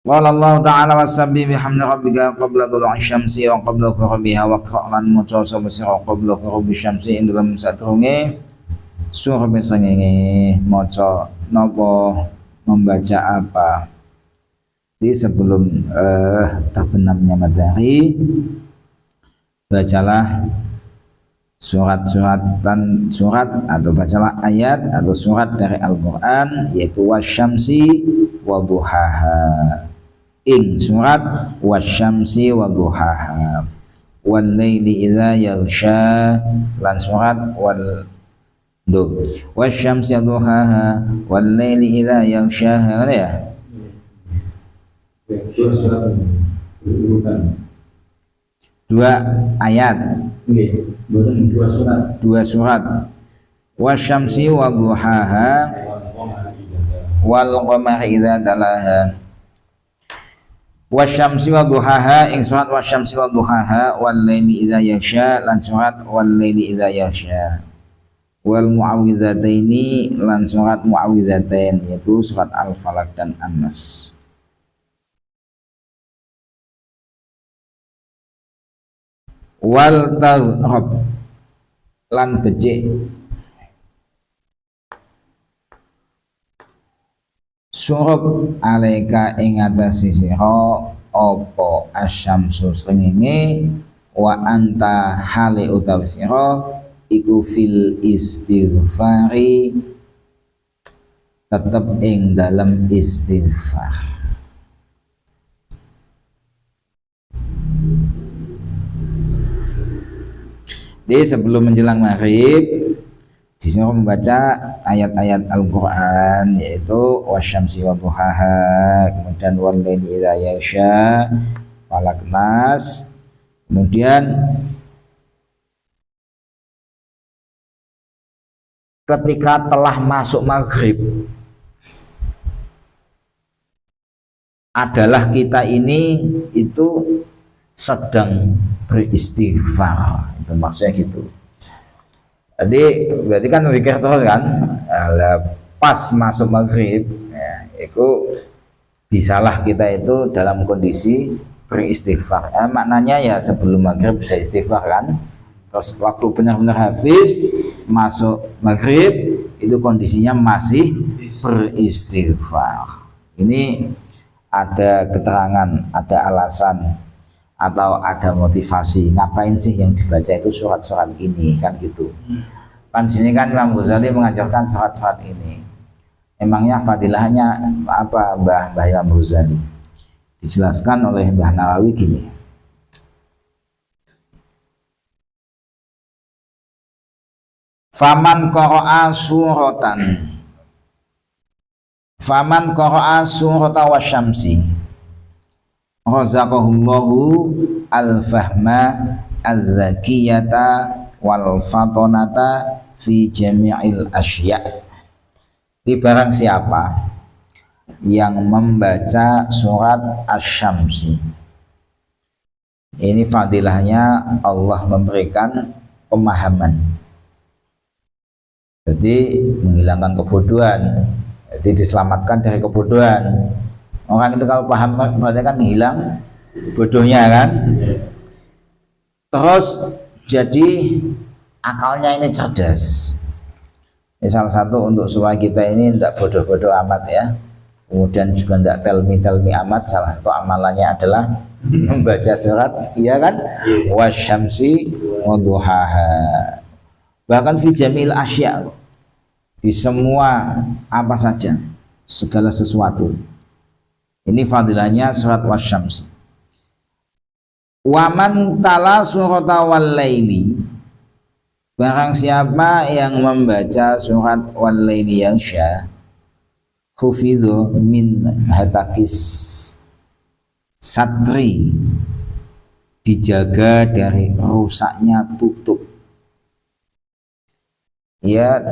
Qala Allah ta'ala wasabbi bihamdi rabbika qabla tulu'i syamsi wa qabla ghurubiha wa qran maca sapa sira qabla ghurubi syamsi ing dalem sadurunge suruh srengenge maca napa membaca apa di sebelum terbenamnya matahari bacalah surat atau bacalah ayat atau surat dari Al-Qur'an yaitu wasyamsi wa duhaha ing surat wasyamsi wa duhaha wal laili idza yaghsha lan surat wasyamsi wa duhaha wal laili idza yaghsha ya dua ayat dua surat wasyamsi wa duhaha wal qamari idza talaha wasyamsi wa duhaha ing surat wasyamsi wa duhaha wal laili idza yaghsha lan surat wal laili idza yaghsha wal muawwidzataini lan surat muawwidzatain yaitu surat al-falaq dan an-nas. Wal tarab lan becik surub alaika ing atase sira apa asyamsu srengenge wa anta hale utawi sira iku fil istighfari tetep ing dalam istighfar. Jadi sebelum menjelang maghrib disuruh membaca ayat-ayat Al-Quran yaitu wasyamsi wa duhaha, kemudian wal laili idza yaghsha, falaq nas, kemudian ketika telah masuk maghrib adalah kita ini itu sedang beristighfar, itu maksudnya gitu. Jadi berarti kan zikir terus kan, pas masuk maghrib ya, itu bisalah kita itu dalam kondisi beristighfar. Maknanya ya sebelum maghrib sudah istighfar kan, terus waktu benar-benar habis masuk maghrib itu kondisinya masih beristighfar. Ini ada keterangan, ada alasan atau ada motivasi ngapain sih yang dibaca itu surat-surat ini kan gitu. Kan sini kan Imam Ghazali mengajarkan surat-surat ini. Emangnya fadilahnya apa Mbah Imam Ghazali? Dijelaskan oleh Mbah Nawawi gini. Faman qara'a surata wasyamsi razaqahullahu al-fahma al-zakiyata wal fatonata fi jami'il asya'. Di barang siapa yang membaca surat Asy-Syamsi, ini fadilahnya Allah memberikan pemahaman, jadi menghilangkan kebodohan, jadi diselamatkan dari kebodohan. Orang itu kalau paham berarti kan hilang bodohnya kan. Terus jadi akalnya ini cerdas. Ini salah satu untuk supaya kita ini tidak bodoh-bodoh amat ya. Kemudian juga tidak telmi-telmi amat. Salah satu amalannya adalah membaca surat, iya kan? Wasyamsi wa duhaha. Bahkan fi jamil asya, di semua apa saja, segala sesuatu. Ini fadilahnya surat wasyamsi. Waman tala surata wal laili, barang siapa yang membaca surat wal laili yaghsha, hufidhu min hatakis satri, dijaga dari rusaknya tutup. Ya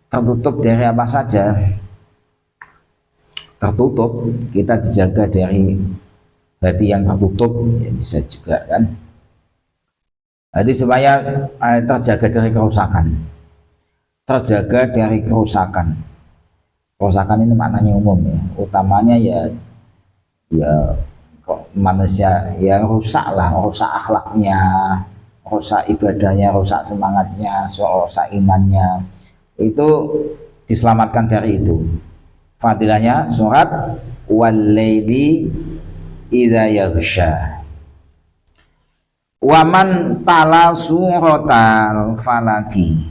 tertutup dari apa saja, tertutup, kita dijaga dari berarti yang tertutup ya bisa juga kan. Jadi supaya terjaga dari kerusakan. Terjaga dari kerusakan. Kerusakan ini maknanya umum ya. Utamanya ya manusia ya rusak lah, rusak akhlaknya, rusak ibadahnya, rusak semangatnya, rusak imannya. Itu diselamatkan dari itu. Fadilahnya surat wal-laili idza yaghsha. Waman tala suratal falaki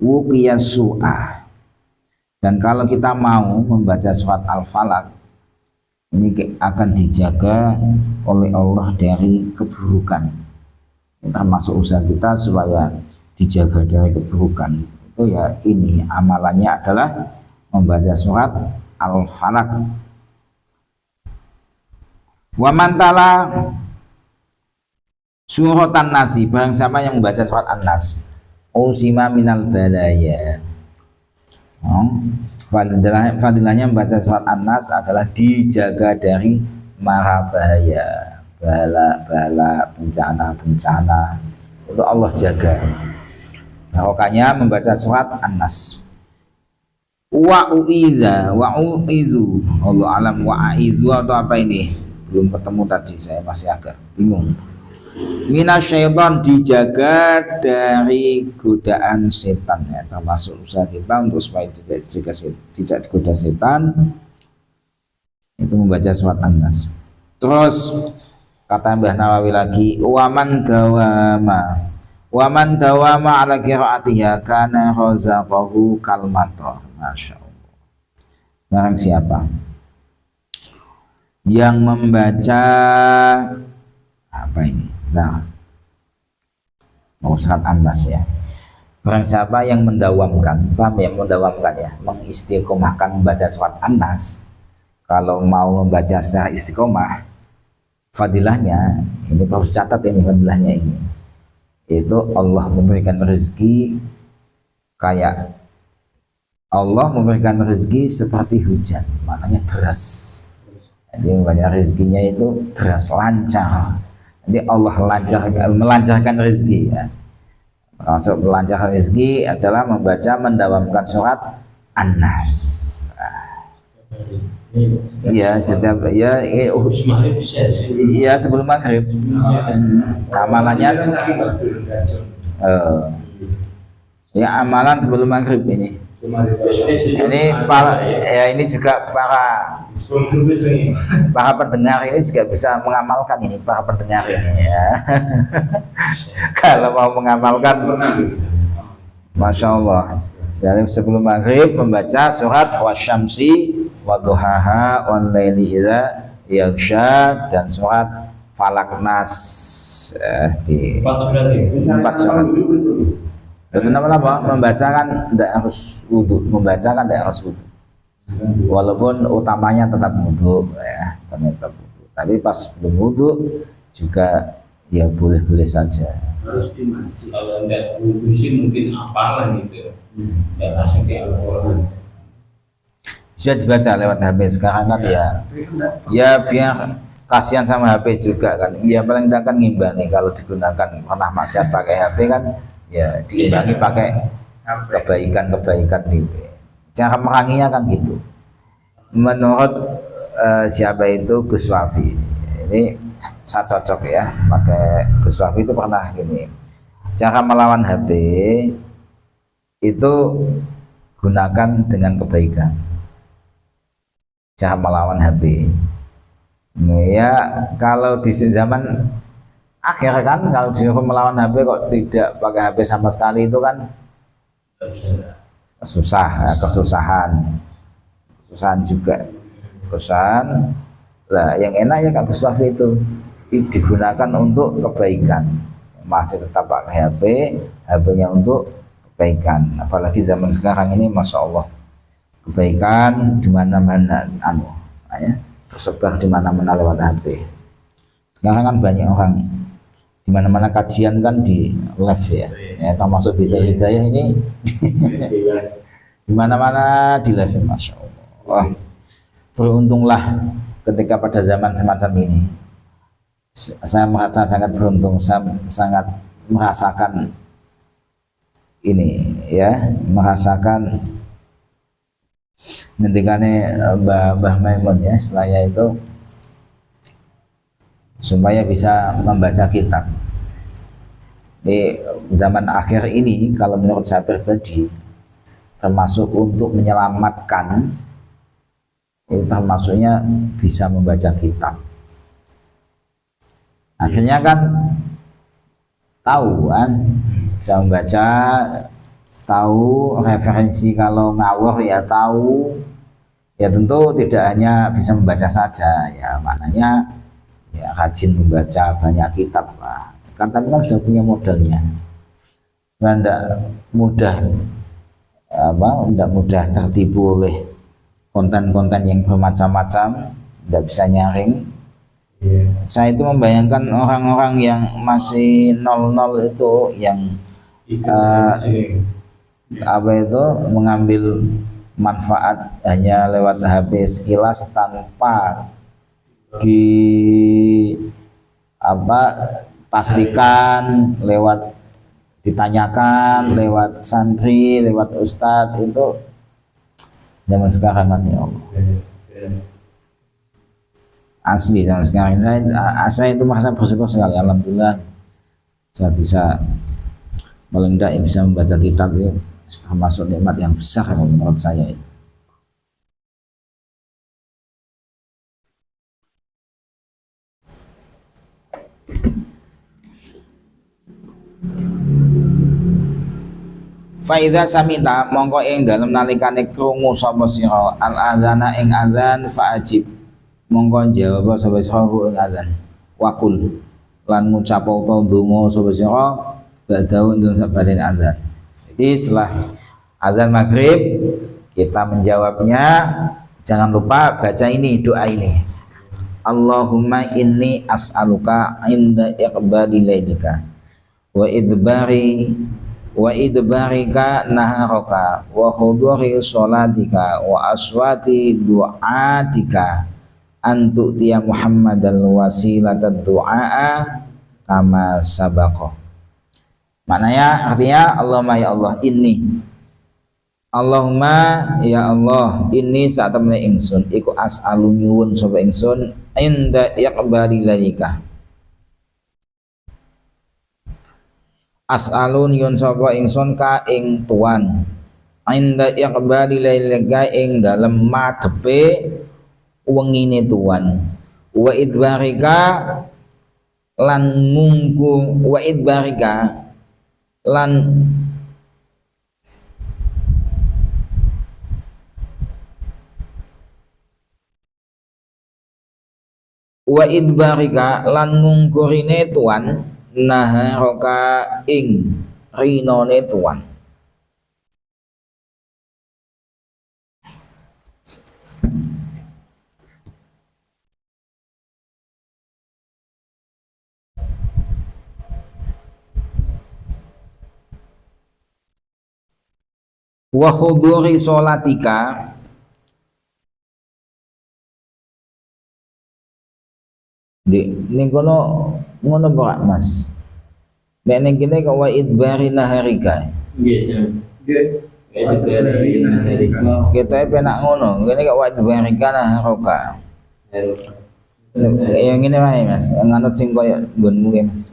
wuqiyas su'ah. Dan kalau kita mau membaca surat Al-Falaq, ini akan dijaga oleh Allah dari keburukan. Termasuk usaha kita supaya dijaga dari keburukan. Itu ya ini amalannya adalah membaca surat Al-Falaq. Wa man tala suratan nasi, barang siapa yang membaca surat An-Nas, usima minal balaya. Fadilahnya membaca surat An-Nas adalah dijaga dari mara bahaya, bala-bala, bencana-bencana. Itu Allah jaga. Makanya membaca surat An-Nas. Wa'u'iza, wa'u'izu. Allah alam wa'aizu atau apa ini? Belum ketemu tadi, saya masih agak bingung. Minasyaiton, dijaga dari godaan setan ya, termasuk usaha kita untuk supaya tidak digoda setan itu membaca surat An-Nas. Terus kata Mbah Nawawi lagi, waman dawama ala qiraatiha kana razaqahu kalmator. Masya Allah. Barang siapa yang membaca apa ini? Nah, surat An-Nas ya. Barang siapa yang mendawamkan, paham ya, mendawamkan ya, mengistiqomahkan membaca surat An-Nas. Kalau mau membaca secara istiqomah, fadilahnya ini harus catat ini fadilahnya ini. Itu Allah memberikan rezeki kayak Allah memberikan rezeki seperti hujan, maknanya deras. Jadi banyak rezekinya itu deras, lancar. Jadi Allah melancarkan rezeki ya. Maksud melancarkan rezeki adalah mendawamkan surat An-Nas. Iya, setiap ya sebelum maghrib. Amalannya ya amalan sebelum maghrib ini. Ini ini juga para pendengar ini juga bisa mengamalkan ini, para pendengar ini ya. Kalau mau mengamalkan, Masya Allah. Jadi sebelum maghrib membaca surat wasyamsi waduhaha wan laili idza yaghsha dan surat Falaq Nas di 4 surat. Dan nama-nama membacakan tidak harus wudhu, membacakan tidak harus wudhu. Walaupun utamanya tetap wudhu ya, tetap wudhu. Tapi pas belum wudhu juga ya boleh-boleh saja. Harus dimasih. Kalau tidak wudhu sih mungkin apalan gitu. Ya langsung ke Al-Quran. Bisa dibaca lewat HP sekarang kan ya biar kasihan sama HP juga kan. Ya paling tidak kan ngimbangi kalau digunakan pernah maksiat pakai HP kan. Ya diimbangi pakai kebaikan-kebaikan itu. Cara meranginya kan gitu. Menurut siapa itu Gus Wafi, ini saya cocok ya pakai Gus Wafi itu pernah gini. Cara melawan HP itu gunakan dengan kebaikan. Cara melawan HP. Ya kalau di zaman akhir kan kalau disuruh melawan HP kok tidak pakai HP sama sekali itu kan susah, kesusahan juga, kesusahan. Lah yang enak ya Kak Gus Wafi itu digunakan untuk kebaikan, masih tetap pakai HP, HP-nya untuk kebaikan. Apalagi zaman sekarang ini, Masya Allah, kebaikan di mana-mana ya, tersebar di mana-mana lewat HP. Sekarang kan banyak orang di mana-mana kajian kan di live ya, termasuk Hidayah ini di mana-mana di live, Masya Allah. Beruntunglah ketika pada zaman semacam ini Saya merasa sangat beruntung, saya sangat merasakan ini ya, merasakan ngendikane Mbah Maimun ya, istilahnya itu supaya bisa membaca kitab. Di zaman akhir ini kalau menurut saya pribadi termasuk untuk menyelamatkan, itu termasuknya bisa membaca kitab. Akhirnya kan tahu kan, bisa membaca, tahu referensi, kalau ngawur ya tahu, ya tentu tidak hanya bisa membaca saja ya, maknanya ya rajin membaca banyak kitab lah. Kan tadi kan sudah punya modalnya, tidak mudah tidak mudah tertipu oleh konten-konten yang bermacam-macam, tidak bisa nyaring. Saya itu membayangkan orang-orang yang masih nol itu, yang apa itu mengambil manfaat hanya lewat HP sekilas tanpa pastikan, lewat ditanyakan lewat santri, lewat ustadz, itu zaman sekarang kan ya Allah. Asli zaman sekarang saya itu merasa bersyukur sekali, alhamdulillah saya bisa paling tidak bisa membaca kitab itu termasuk nikmat yang besar menurut saya itu. Faidha samita mongko ing dalem nalikane krungu sapa sira al azana ing azan faajib mongko jawab sapa sira ing azan wakul lan ngucap apa ndonga sapa sira badhe ndang sabaren azan. Jadi setelah azan maghrib kita menjawabnya, jangan lupa baca ini, doa ini, Allahumma inni as'aluka inda iqbali lailika wa idbarika naharaka wa huduri sholatika wa aswati du'atika antu tiya Muhammadal wasilata du'a kama sabaqo. Maknanya artinya Allahumma ya Allah inni, Allahumma ya Allah inni saat temene ingsun iku as'alu nyuwun sapa ingsun inda iqbali lailika, as'alun yun sapa ingsun ka ing tuan inda iqbali lailika ing dalem madhepe wengine tuan, wa idbarika lan mungku, wa idbarika lan wa idbarika lan mungkurine tuan naharoka ing rinone tuan. Wa huduri sholatika di ning kono ngono Pak Mas. Nek ning kene kok wa idbari naharika. Nggih, Sam. Kita penak ngono, kene kok wa idbarika naharoka. Yang ini wae Mas, nganut sing koyo nggonmu ki Mas.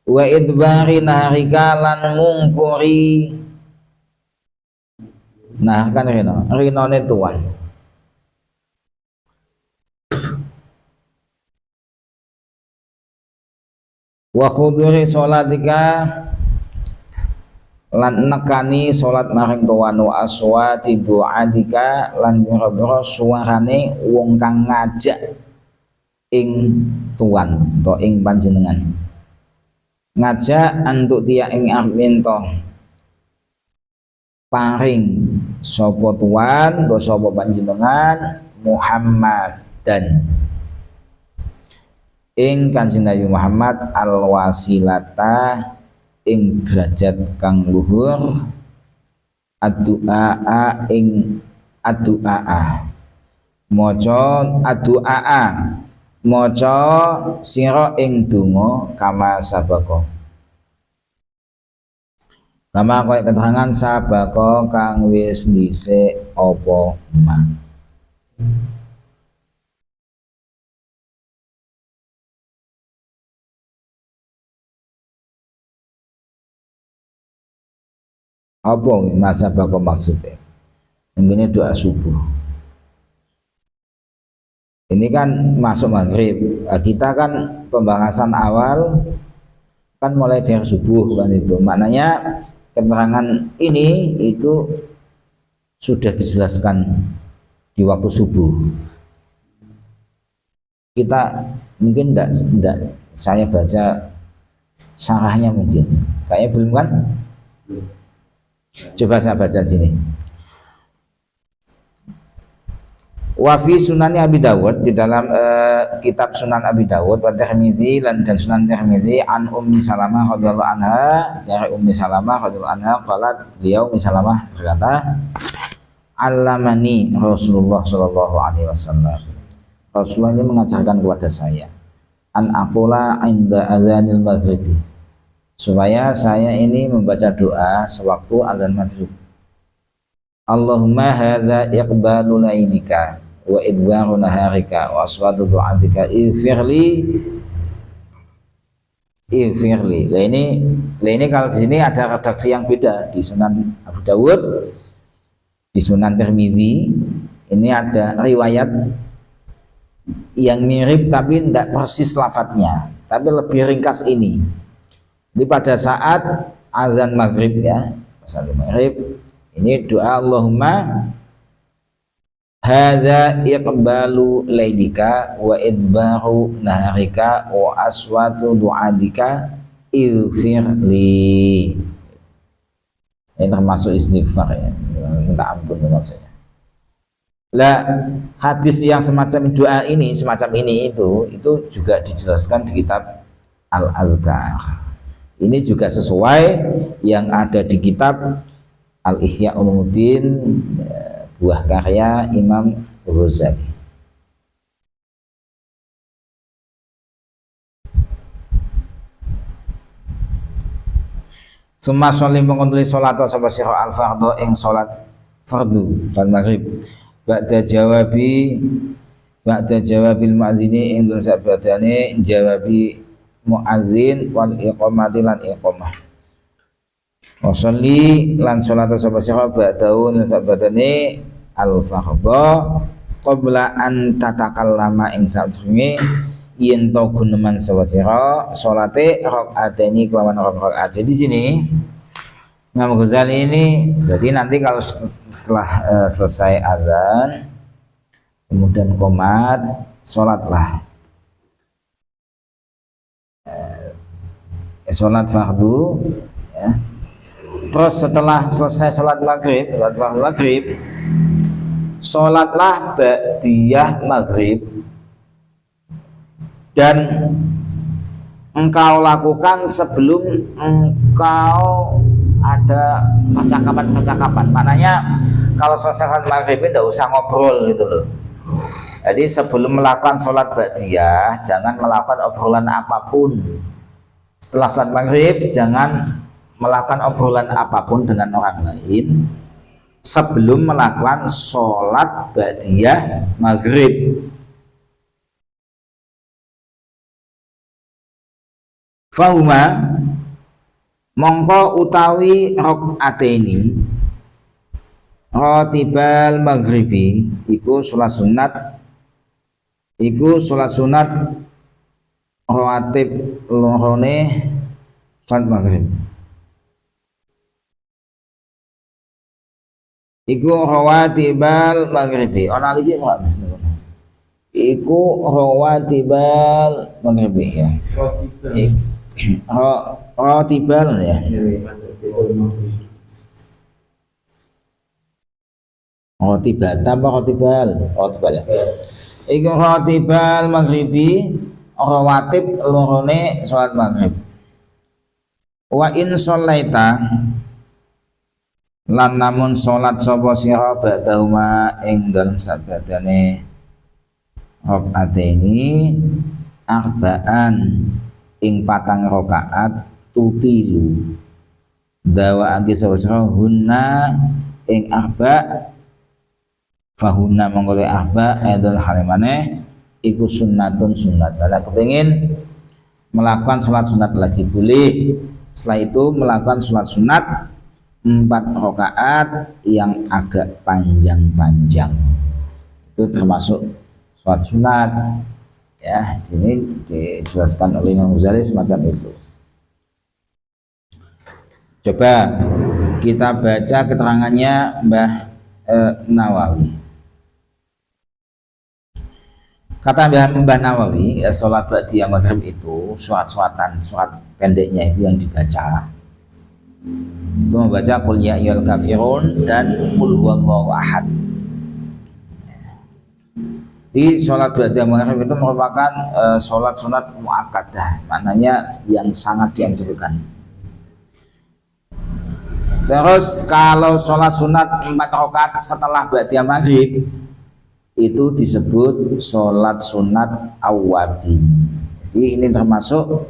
Wa idbari naharika lan mungkuri, nah kan rinone tuan. Wa khuduri sholatika lan nekani salat maring tuan, wa aswati du'atika lan boro-boro suarane wong kang ngajak ing tuan atau ing panjenengan, ngajak antuk tiya ing arminto paring sapa tuan do sapa panjenengan Muhammadan ing Kanjeng Nabi Muhammad al wasilata ing derajat kang luhur, addu'a ing addu'a maca addu'a maca sira ing donga kama sabako. Kama kaya keterangan sabako kang wis dhisik apa man. Apa masa bako maksudnya? Ini doa subuh. Ini kan masuk maghrib. Nah, kita kan pembahasan awal kan mulai dari subuh kan itu. Maknanya keterangan ini itu sudah dijelaskan di waktu subuh. Kita mungkin enggak saya baca syarahnya mungkin. Kayaknya belum kan? Coba saya baca sini. Wa fi Sunan Abi Dawud, di dalam kitab Sunan Abi Dawud wa Tirmizi dan Sunan Tirmizi an Ummi Salamah radhiyallahu anha, dari Ummi Salamah radhiyallahu anha qalat, beliau Ummi Salamah berkata, "Allamani Rasulullah sallallahu alaihi wasallam." Rasulullah ini mengajarkan kepada saya an aqula inda adzanil maghribi, supaya saya ini membaca doa sewaktu azan maghrib. Allahumma hadza iqbalu lailika wa idbaru naharika wa aswatu du'atika ighfirli. Lah ini kalau di sini ada redaksi yang beda di Sunan Abu Dawud, di Sunan Tirmizi ini ada riwayat yang mirip tapi tidak persis lafadznya, tapi lebih ringkas ini. Jadi pada saat azan maghrib ya, azan maghrib ini doa Allahumma hadza iqbalu lailika wa idbaru naharika wa aswatu du'adika ighfirli. Ini termasuk istighfar ya, minta ampun maksudnya. Lah hadis yang semacam doa ini, semacam ini itu juga dijelaskan di kitab Al-Azkar. Ini juga sesuai yang ada di kitab Al-Ihya Ulumuddin, buah karya Imam Ghazali. Summa sholli mengkonduli sholat atau sapa sira al-fardhu ing sholat fardu salat maghrib. Ba'da jawabil muadzini ing dalem sabadane jawabi muadzin wal iqamati lan iqamah. Wa sholli lan sholat sapa sira ba'dahu lan sabadane al-fardhu qabla an tatakallama ing sajenge yen to guneman sapa sira salate rakaataini kelawan rakaat. Jadi sini Imam Ghazali ini jadi nanti kalau setelah selesai azan kemudian qomat sholatlah sholat fardu ya. Terus setelah selesai sholat maghrib sholatlah ba'diyah maghrib dan engkau lakukan sebelum engkau ada percakapan. Maknanya kalau selesai sholat maghrib tidak usah ngobrol gitu loh. Jadi sebelum melakukan sholat ba'diyah jangan melakukan obrolan apapun. Setelah sholat maghrib jangan melakukan obrolan apapun dengan orang lain sebelum melakukan sholat ba'diyah maghrib. Fahuma mongko utawi rakaataini ratibal maghribi iku sholat sunat rawatib lorone sholat maghrib. Iku rawatibal maghribi ana lagi enggak Mas? Iku rawatibal maghribi ya. Ratibal ya. Ratibal ya. Iku ratibal maghribi rawatib lorone salat maghrib. Wa in sholaita lan namun salat sapa sira ba'dauma ing dalem sabadane rakaataini arba'an ing patang rakaat tutilu dawa agi sawasra hunna ing arba fahunna mongkole arba adalah halimane iku sunnatun sunat. Kalau kepengin melakukan sholat sunat lagi boleh. Setelah itu melakukan sholat sunat 4 rakaat yang agak panjang-panjang. Itu termasuk sholat sunat. Ya, ini dijelaskan oleh Imam Ghazali semacam itu. Coba kita baca keterangannya Mbah Nawawi. Kata Mbah Nawawi, sholat ba'diyah maghrib itu surat-suratan, surat pendeknya itu yang dibaca. Itu membaca qul ya ayyuhal kafirun dan qul huwallahu ahad. Di sholat ba'diyah maghrib itu merupakan sholat sunat muakkadah, maknanya yang sangat dianjurkan. Terus kalau sholat sunat 4 rakaat setelah ba'diyah maghrib itu disebut sholat sunat awabin. Jadi ini termasuk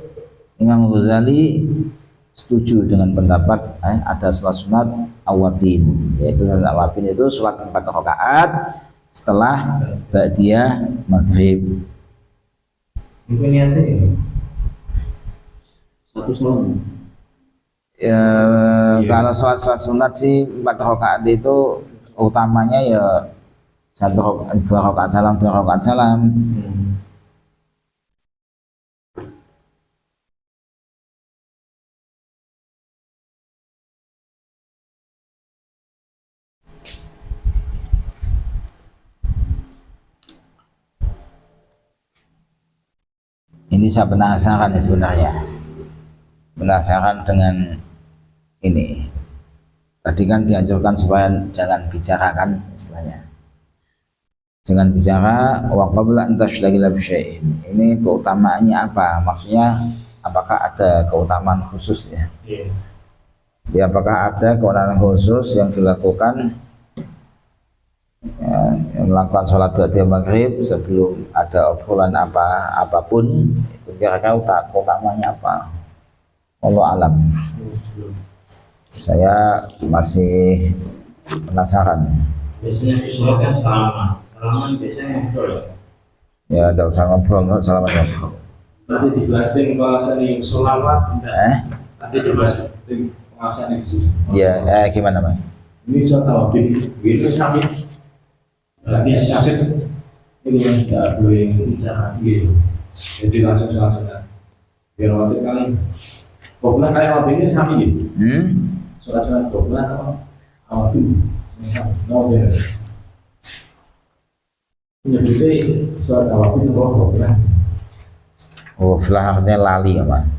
Imam Ghazali setuju dengan pendapat ada sholat sunat awabin, yaitu sholat awabin itu sholat 4 rakaat setelah ba'diyah maghrib. Itu niatnya ini satu sholat. Ya, kalau sholat sunat sih 4 rakaat itu utamanya ya 2 rakaat salam, 2 rakaat salam. Ini saya penasaran sebenarnya, penasaran dengan ini. Tadi kan dianjurkan supaya jangan bicarakan istilahnya. Jangan bicara wa qabla an tashlagila bi syai'in. Ini keutamaannya apa? Maksudnya apakah ada keutamaan khusus ya? Iya. Ya, apakah ada keutamaan khusus yang dilakukan ya, yang melakukan sholat ba'diyah maghrib sebelum ada obrolan apapun itu kira-kira keutamanya apa? Allah alam. Saya masih penasaran. Biasanya disolatkan salaman biasanya ngobrol. Ya, tidak usah ngobrol, nggak salah ngobrol. Tadi dibahas tim pengawasan yang sholawat. Tadi dibahas tim pengawasan yang sini. Ya, gimana Mas? Ini sholat tawabin, gitu sakit. Lagi sakit, ini yang tidak boleh bicara gitu. Jadi langsung. Biar waktu kali. Bulan kayak waktu ini sakit gitu. Sholat bulan apa? Tawabin. No beres. Menyebutnya sholat tawabin itu bulan. Oh, akhirnya lali ya Mas.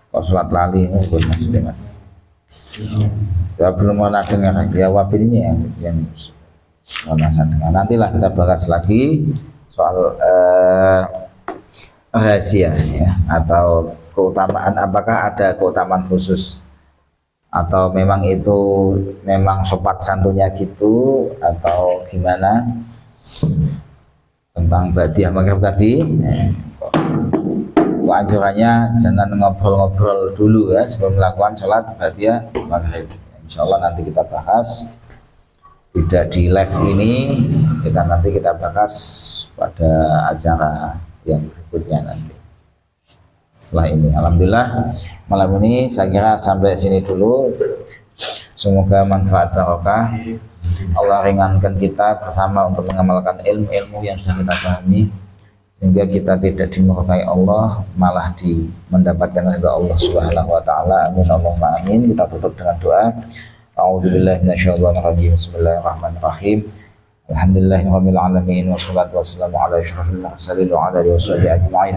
Kok sholat lali mungkin maksudnya Mas? Ya belum pernah dengar ya wabin ini yang pernah saya dengar. Nantilah kita bahas lagi soal rahasia ya, atau keutamaan, apakah ada keutamaan khusus atau memang itu memang sopan santunnya gitu atau gimana tentang ba'diyah maghrib tadi. Anjurannya jangan ngobrol-ngobrol dulu ya sebelum melakukan sholat ba'diyah maghrib. Insya Allah nanti kita bahas, tidak di live ini, nanti kita bahas pada acara yang berikutnya nanti. Setelah ini, alhamdulillah malam ini saya kira sampai sini dulu. Semoga manfaat barokah. Allah ringankan kita bersama untuk mengamalkan ilmu-ilmu yang sudah kita pahami, sehingga kita tidak dimurkai Allah, malah mendapatkan ridha Allah Subhanahu wa taala. Amin Allahumma amin. Kita tutup dengan doa. A'udzubillahi minasyaitonir rajim. Bismillahirrahmanirrahim. Alhamdulillahirabbil alamin wassalatu wassalamu ala asyrafil mursalin wa ala alihi washabihi ajma'in.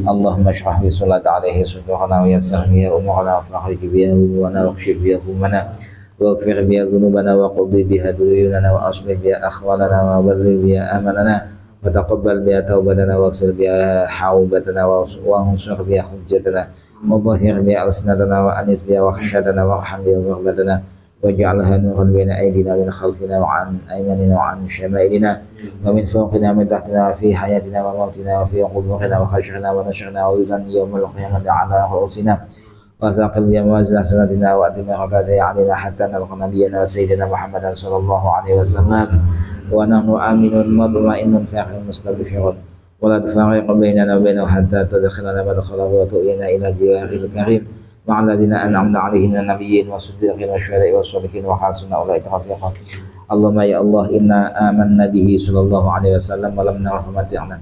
Allahumma shrah bi salati alaihi sudurana wa yassir bihi umurana wa farij bihi wa nawqshif bihi umana واغفر بها ذنوبنا وقضي بها ديوننا واصلح بها اخوالنا وبلغ بها املنا وتقبل بها توبتنا واغسل بها حوبتنا وانصر بها حجتنا وظهر بها السنتنا وانس بها وحشتنا وارحم بها غربتنا واجعلها نورا بين أيدينا ومن خلفنا وعن أيماننا وعن شمائلنا ومن فوقنا ومن تحتنا في حياتنا وموتنا وفي قبورنا وخشعنا ونشرنا ويلا يوم القيامة على رؤوسنا وثاقل بموازين حسناتنا وأدم ركعتي علينا حتى نلقى نبينا وسيدنا محمدا صلى الله عليه وسلم ونحن آمن مطمئن فاخر مستبشر ولا تفارق بيننا وبينه حتى تدخلنا مدخله وتؤينا إلى جواره الكريم مع الذين أنعمنا عليهم من النبيين والصديقين والشهداء والصالحين وحسن أولئك رفيقا. اللهم يا الله إنا آمنا به صلى الله عليه وسلم ولم نره متعنا.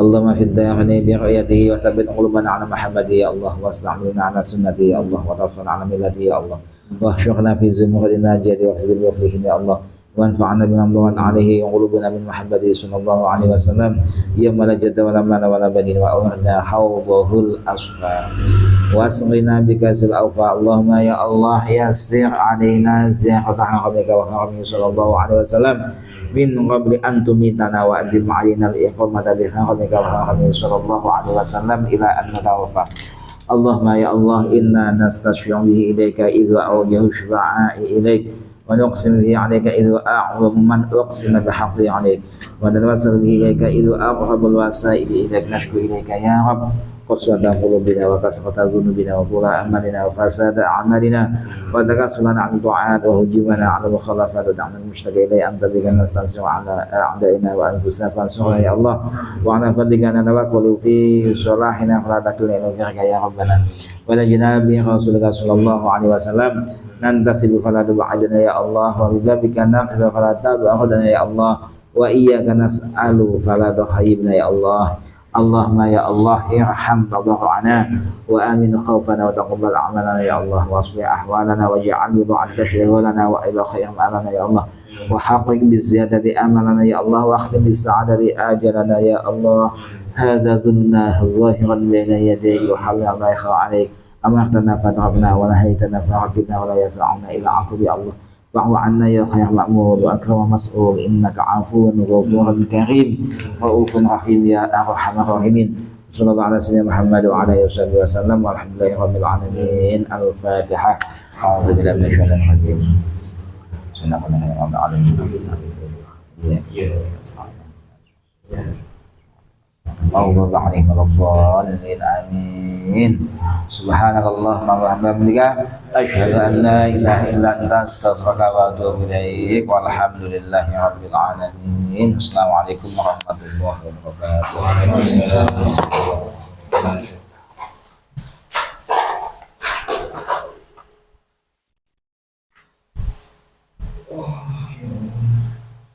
اللهم في الدارين برؤيته وثبت قلوبنا على محمده يا الله واستعملنا على سنته يا الله وتوفنا على ملته يا الله واحشرنا في زمرة الناجية واحسب المفلحين يا الله وانفعنا بما انبغت عليه قلوبنا من محمده صلى الله عليه وسلم يوم لا جد ولا مال ولا بنين وأورنا حوضه الأصفى واسقنا بكاس الأوفى. اللهم يا الله يسر علينا زيارة حرمك وحرمه صلى الله عليه وسلم من قبل أن تميتنا وأدم علينا الإقامة بحرمك وحرمه صلى الله عليه وسلم إلى أن نتوفى. اللهم يا الله إنا نستشفع به إليك إذ أوجه الشفعاء إليك ونقسم به عليك إذ أعظم من أقسم بحقه عليك ونتوسل به إليك إذ أقرب الوسائل إليك. نشكو إليك يا رب قسوة قلوبنا وكثرة ذنوبنا وطول أملنا وفساد أعمالنا وتكاسلنا عن الطاعات وهجومنا على المخالفات ودعنا المشتكى إليه. أنت بك نستنصر على أعدائنا وأنفسنا فانصرنا يا الله وعلى فضلك نتوكل في صلاحنا فلا تكلنا إلى غيرك يا ربنا ولجنا برسولك صلى الله عليه وسلم ننتسب فلا تبعدنا يا الله وببابك نقف فلا تبعدنا يا الله وإياك نسأل فلا تخيبنا يا الله. اللهم يا الله ارحم تضرعنا وآمن خوفنا وتقبل أعمالنا يا الله واصلح أحوالنا واجعل بضاعتك شغلنا وإلى خير مآلنا يا الله وحقق بالزيادة أملنا يا الله واختم بالسعادة آجلنا يا الله. هذا ذلنا ظاهرا بين يديك وحل لا يخفى عليك. أمرتنا فتركنا ونهيتنا فركبنا ولا يسعنا إلى عفو يا الله. واعف عنا يا خير مأمور وأكرم مسؤول إنك عفو غفور كريم رؤوف رحيم يا أرحم الراحمين. صلى الله على سيدنا محمد وعلى آله وصحبه وسلم والحمد لله رب العالمين. الفاتحة. أعوذ بالله من الشيطان الرجيم. بسم الله الرحمن الرحيم. مغضوب عليهم ولا الضالين آمين. سبحانك اللهم وبحمدك أشهد أن لا إله إلا أنت أستغفرك وأتوب إليك والحمد لله رب العالمين. السلام عليكم ورحمة الله وبركاته.